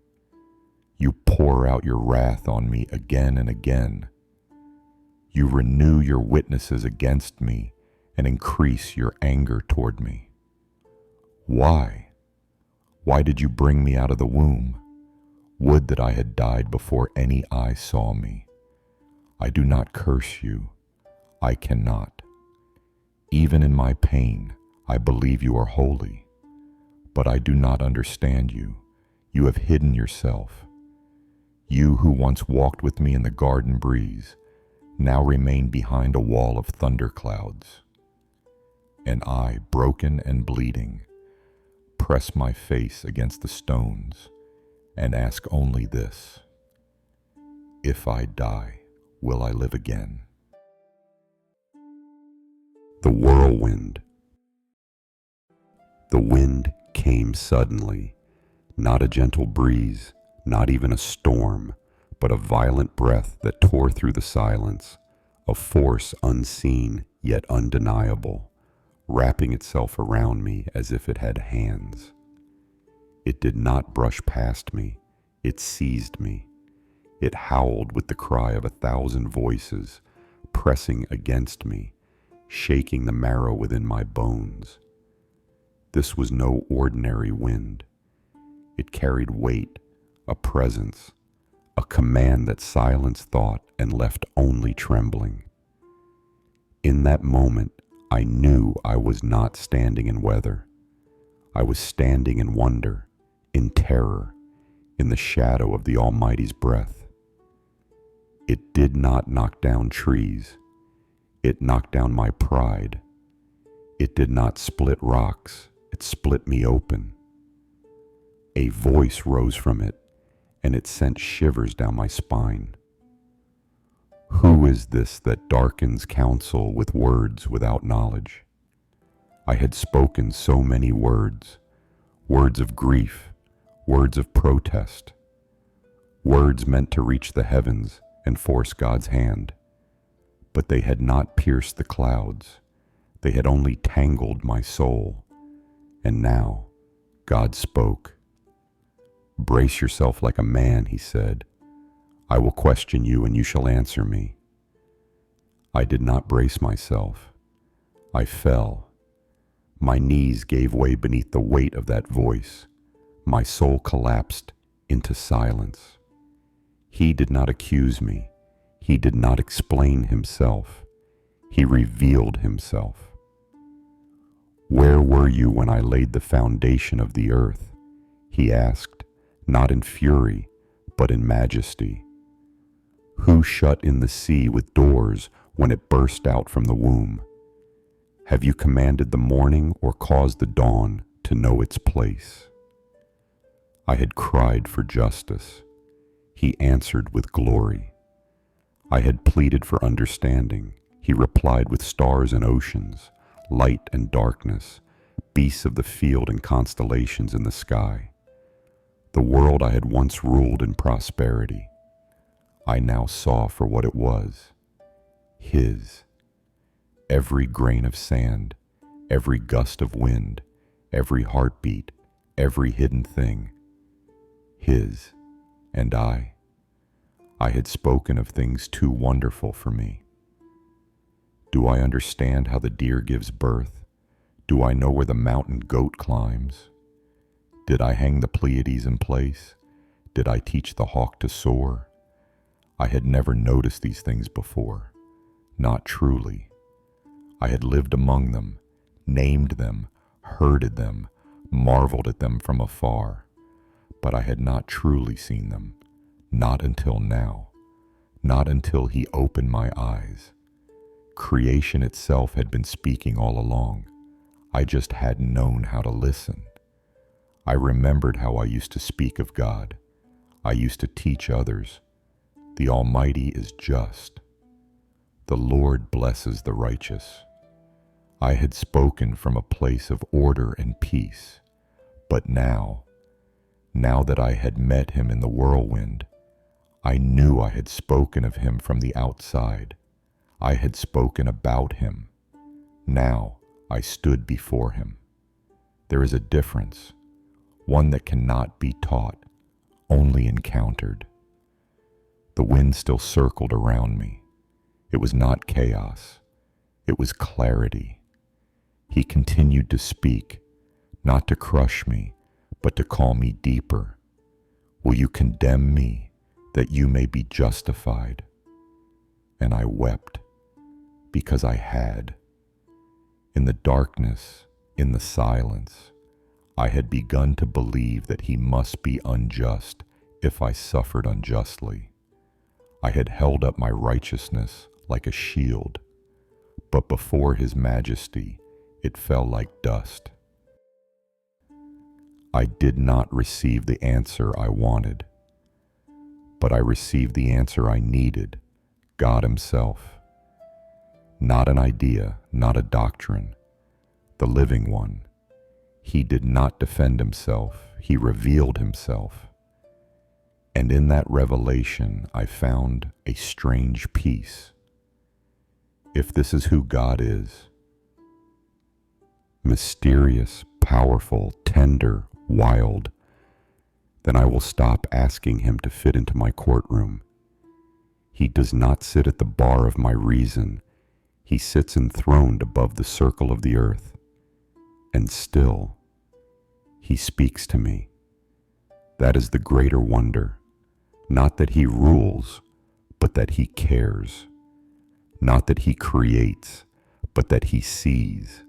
You pour out your wrath on me again and again. You renew your witnesses against me and increase your anger toward me. Why? Why did you bring me out of the womb? Would that I had died before any eye saw me. I do not curse you. I cannot. Even in my pain, I believe you are holy. But I do not understand you. You have hidden yourself. You who once walked with me in the garden breeze, now remain behind a wall of thunderclouds. And I, broken and bleeding, press my face against the stones and ask only this: if I die, will I live again? The whirlwind. The wind came suddenly, not a gentle breeze, not even a storm, but a violent breath that tore through the silence, a force unseen yet undeniable, wrapping itself around me as if it had hands. It did not brush past me, it seized me. It howled with the cry of 1,000 voices, pressing against me, shaking the marrow within my bones. This was no ordinary wind. It carried weight, a presence, a command that silenced thought and left only trembling. In that moment, I knew I was not standing in weather. I was standing in wonder, in terror, in the shadow of the Almighty's breath. It did not knock down trees. It knocked down my pride. It did not split rocks. It split me open. A voice rose from it, and it sent shivers down my spine. Who is this that darkens counsel with words without knowledge? I had spoken so many words, words of grief, words of protest, words meant to reach the heavens and force God's hand. But they had not pierced the clouds. They had only tangled my soul. And now God spoke. Brace yourself like a man, he said. I will question you and you shall answer me. I did not brace myself. I fell. My knees gave way beneath the weight of that voice. My soul collapsed into silence. He did not accuse me. He did not explain himself. He revealed himself. Where were you when I laid the foundation of the earth? He asked, not in fury, but in majesty. Who shut in the sea with doors when it burst out from the womb? Have you commanded the morning or caused the dawn to know its place? I had cried for justice. He answered with glory. I had pleaded for understanding. He replied with stars and oceans, light and darkness, beasts of the field and constellations in the sky. The world I had once ruled in prosperity, I now saw for what it was, his. Every grain of sand, every gust of wind, every heartbeat, every hidden thing, his. And I had spoken of things too wonderful for me. Do I understand how the deer gives birth? Do I know where the mountain goat climbs? Did I hang the Pleiades in place? Did I teach the hawk to soar? I had never noticed these things before, not truly. I had lived among them, named them, herded them, marveled at them from afar, but I had not truly seen them, not until now, not until he opened my eyes. Creation itself had been speaking all along. I just hadn't known how to listen. I remembered how I used to speak of God. I used to teach others. The Almighty is just. The Lord blesses the righteous. I had spoken from a place of order and peace, but now that I had met him in the whirlwind, I knew I had spoken of him from the outside. I had spoken about him. Now I stood before him. There is a difference, one that cannot be taught, only encountered. The wind still circled around me. It was not chaos. It was clarity. He continued to speak, not to crush me, but to call me deeper. Will you condemn me, that you may be justified? And I wept, because I had. In the darkness, in the silence, I had begun to believe that he must be unjust if I suffered unjustly. I had held up my righteousness like a shield, but before his majesty, it fell like dust. I did not receive the answer I wanted, but I received the answer I needed, God himself. Not an idea, not a doctrine, the living one. He did not defend himself, he revealed himself. And in that revelation, I found a strange peace. If this is who God is, mysterious, powerful, tender, wild, then I will stop asking him to fit into my courtroom. He does not sit at the bar of my reason. He sits enthroned above the circle of the earth. And still, he speaks to me. That is the greater wonder. Not that he rules, but that he cares. Not that he creates, but that he sees.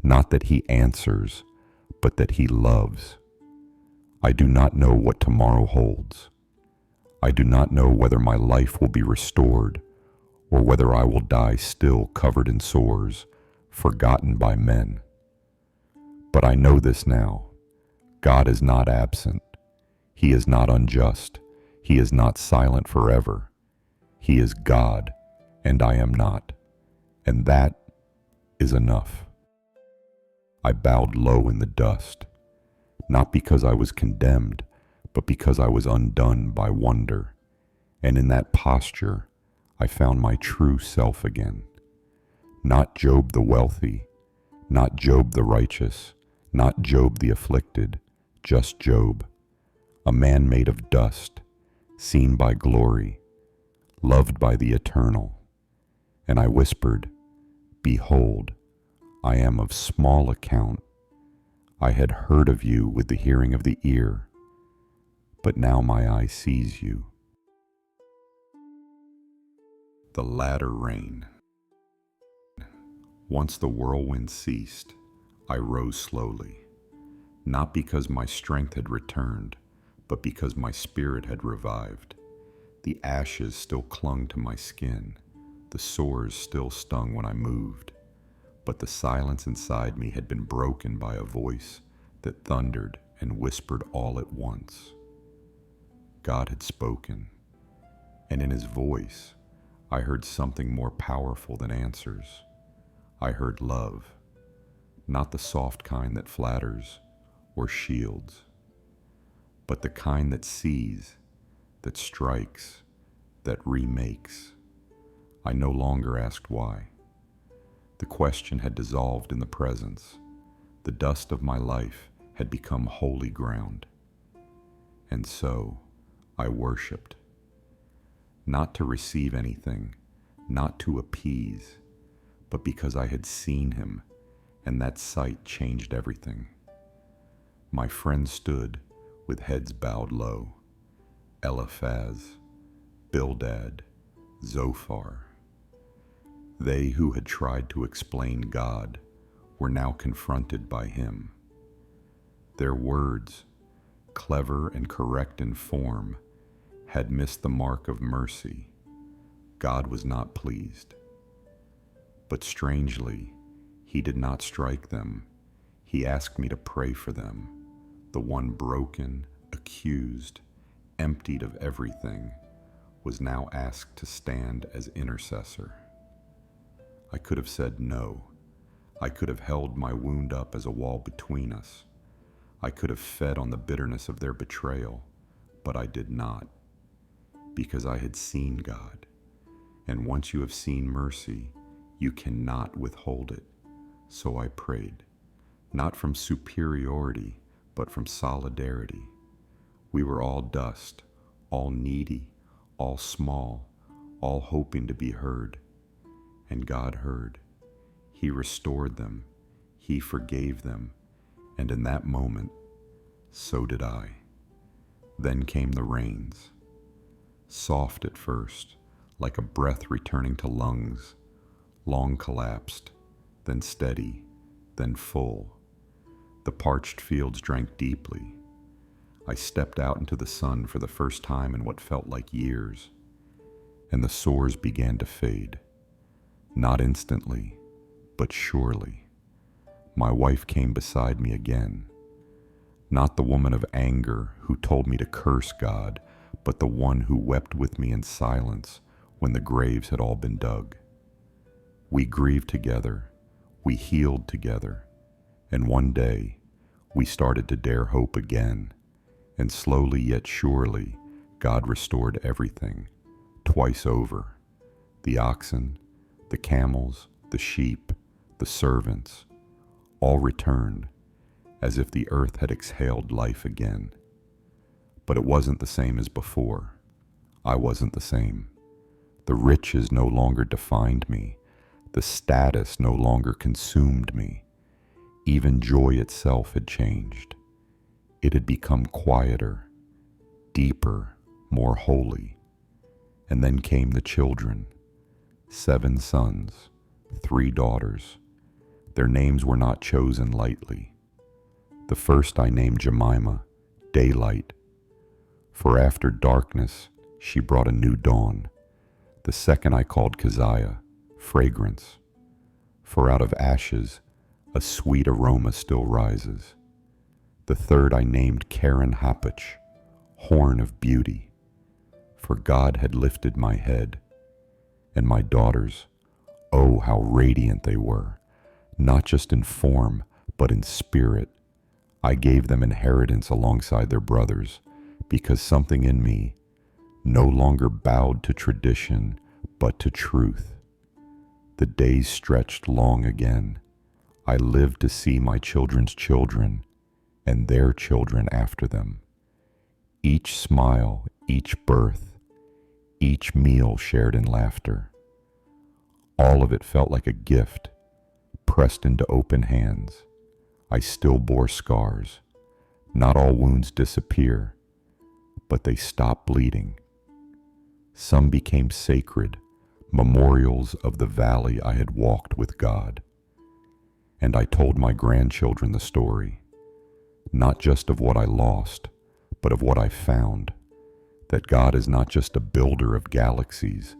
Not that he answers, but that he loves. I do not know what tomorrow holds. I do not know whether my life will be restored, or whether I will die still covered in sores, forgotten by men. But I know this now. God is not absent. He is not unjust. He is not silent forever. He is God, and I am not, and that is enough. I bowed low in the dust, not because I was condemned, but because I was undone by wonder, and in that posture I found my true self again. Not Job the wealthy, not Job the righteous, not Job the afflicted, just Job, a man made of dust, seen by glory, loved by the eternal. And I whispered, "Behold, I am of small account. I had heard of you with the hearing of the ear, but now my eye sees you." The latter rain. Once the whirlwind ceased, I rose slowly, not because my strength had returned, but because my spirit had revived. The ashes still clung to my skin, the sores still stung when I moved, but the silence inside me had been broken by a voice that thundered and whispered all at once. God had spoken, and in his voice I heard something more powerful than answers. I heard love, not the soft kind that flatters or shields, but the kind that sees, that strikes, that remakes. I no longer asked why. The question had dissolved in the presence. The dust of my life had become holy ground. And so I worshiped, not to receive anything, not to appease, but because I had seen him, and that sight changed everything. My friends stood with heads bowed low. Eliphaz, Bildad, Zophar. They who had tried to explain God were now confronted by him. Their words, clever and correct in form, had missed the mark of mercy. God was not pleased. But strangely, he did not strike them. He asked me to pray for them. The one broken, accused, emptied of everything, was now asked to stand as intercessor. I could have said no. I could have held my wound up as a wall between us. I could have fed on the bitterness of their betrayal, but I did not, because I had seen God. And once you have seen mercy, you cannot withhold it. So I prayed, not from superiority, but from solidarity. We were all dust, all needy, all small, all hoping to be heard. And God heard. He restored them. He forgave them. And in that moment, so did I. Then came the rains. Soft at first, like a breath returning to lungs, long collapsed, then steady, then full. The parched fields drank deeply. I stepped out into the sun for the first time in what felt like years, and the sores began to fade. Not instantly, but surely. My wife came beside me again. Not the woman of anger who told me to curse God, but the one who wept with me in silence when the graves had all been dug. We grieved together, we healed together, and one day we started to dare hope again, and slowly yet surely God restored everything, twice over. The oxen, the camels, the sheep, the servants, all returned, as if the earth had exhaled life again. But it wasn't the same as before. I wasn't the same. The riches no longer defined me. The status no longer consumed me. Even joy itself had changed. It had become quieter, deeper, more holy. And then came the children, 7 sons, 3 daughters. Their names were not chosen lightly. The first I named Jemima, daylight, for after darkness she brought a new dawn. The second I called Keziah, fragrance, for out of ashes a sweet aroma still rises. The third I named Karen Hapach, horn of beauty, for God had lifted my head, And my daughters, oh, how radiant they were, not just in form, but in spirit. I gave them inheritance alongside their brothers, because something in me no longer bowed to tradition, but to truth. The days stretched long again. I lived to see my children's children and their children after them. Each smile, each birth, each meal shared in laughter. All of it felt like a gift, pressed into open hands. I still bore scars. Not all wounds disappear, but they stop bleeding. Some became sacred, memorials of the valley I had walked with God. And I told my grandchildren the story, not just of what I lost, but of what I found, that God is not just a builder of galaxies,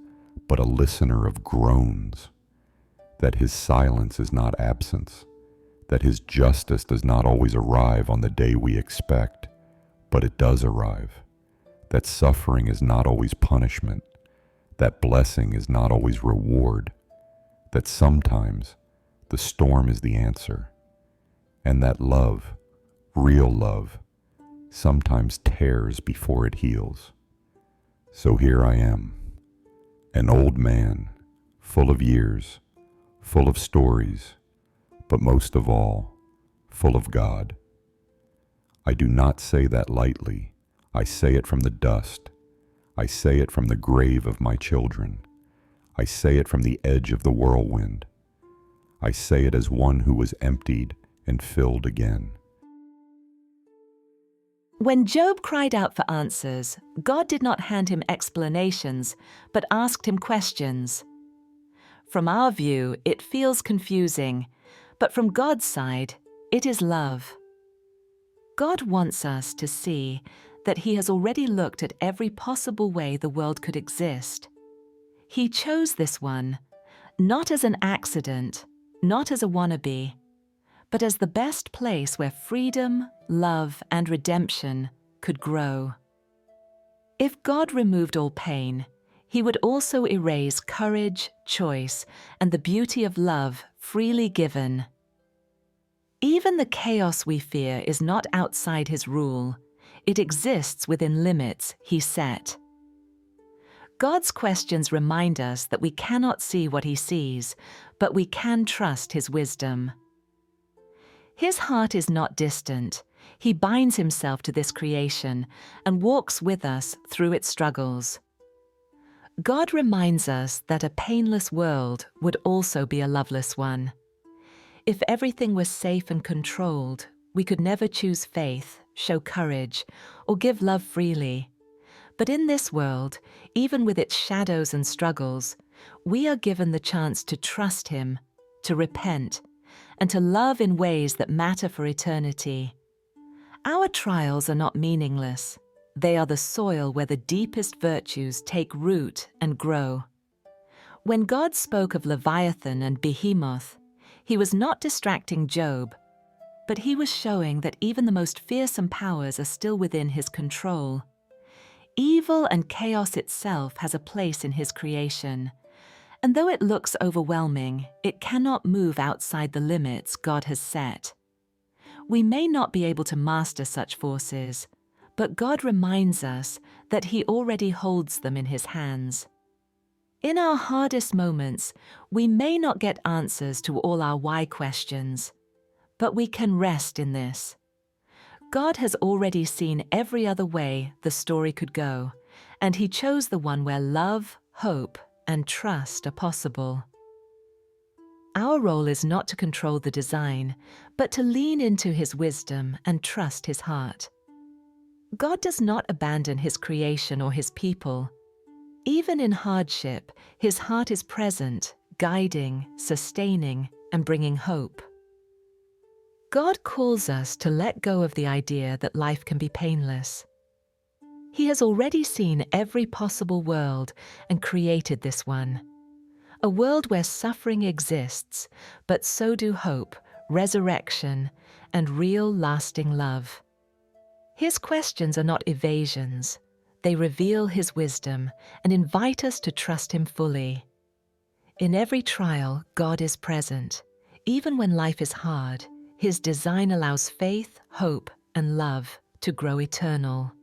but a listener of groans, that his silence is not absence, that his justice does not always arrive on the day we expect, but it does arrive, that suffering is not always punishment, that blessing is not always reward, that sometimes the storm is the answer, and that love, real love, sometimes tears before it heals. So here I am, an old man, full of years, full of stories, but most of all, full of God. I do not say that lightly. I say it from the dust. I say it from the grave of my children. I say it from the edge of the whirlwind. I say it as one who was emptied and filled again. When Job cried out for answers, God did not hand him explanations, but asked him questions. From our view, it feels confusing, but from God's side, it is love. God wants us to see that He has already looked at every possible way the world could exist. He chose this one, not as an accident, not as a wannabe, but as the best place where freedom, love, and redemption could grow. If God removed all pain, He would also erase courage, choice, and the beauty of love freely given. Even the chaos we fear is not outside His rule. It exists within limits He set. God's questions remind us that we cannot see what He sees, but we can trust His wisdom. His heart is not distant. He binds Himself to this creation and walks with us through its struggles. God reminds us that a painless world would also be a loveless one. If everything was safe and controlled, we could never choose faith, show courage, or give love freely. But in this world, even with its shadows and struggles, we are given the chance to trust Him, to repent, and to love in ways that matter for eternity. Our trials are not meaningless. They are the soil where the deepest virtues take root and grow. When God spoke of Leviathan and Behemoth, He was not distracting Job, but He was showing that even the most fearsome powers are still within His control. Evil and chaos itself has a place in His creation, and though it looks overwhelming, it cannot move outside the limits God has set. We may not be able to master such forces, but God reminds us that He already holds them in His hands. In our hardest moments, we may not get answers to all our why questions, but we can rest in this. God has already seen every other way the story could go, and He chose the one where love, hope, and trust are possible. Our role is not to control the design, but to lean into His wisdom and trust His heart. God does not abandon His creation or His people. Even in hardship, His heart is present, guiding, sustaining, and bringing hope. God calls us to let go of the idea that life can be painless. He has already seen every possible world and created this one. A world where suffering exists, but so do hope, resurrection, and real lasting love. His questions are not evasions. They reveal His wisdom and invite us to trust Him fully. In every trial, God is present. Even when life is hard, His design allows faith, hope, and love to grow eternal.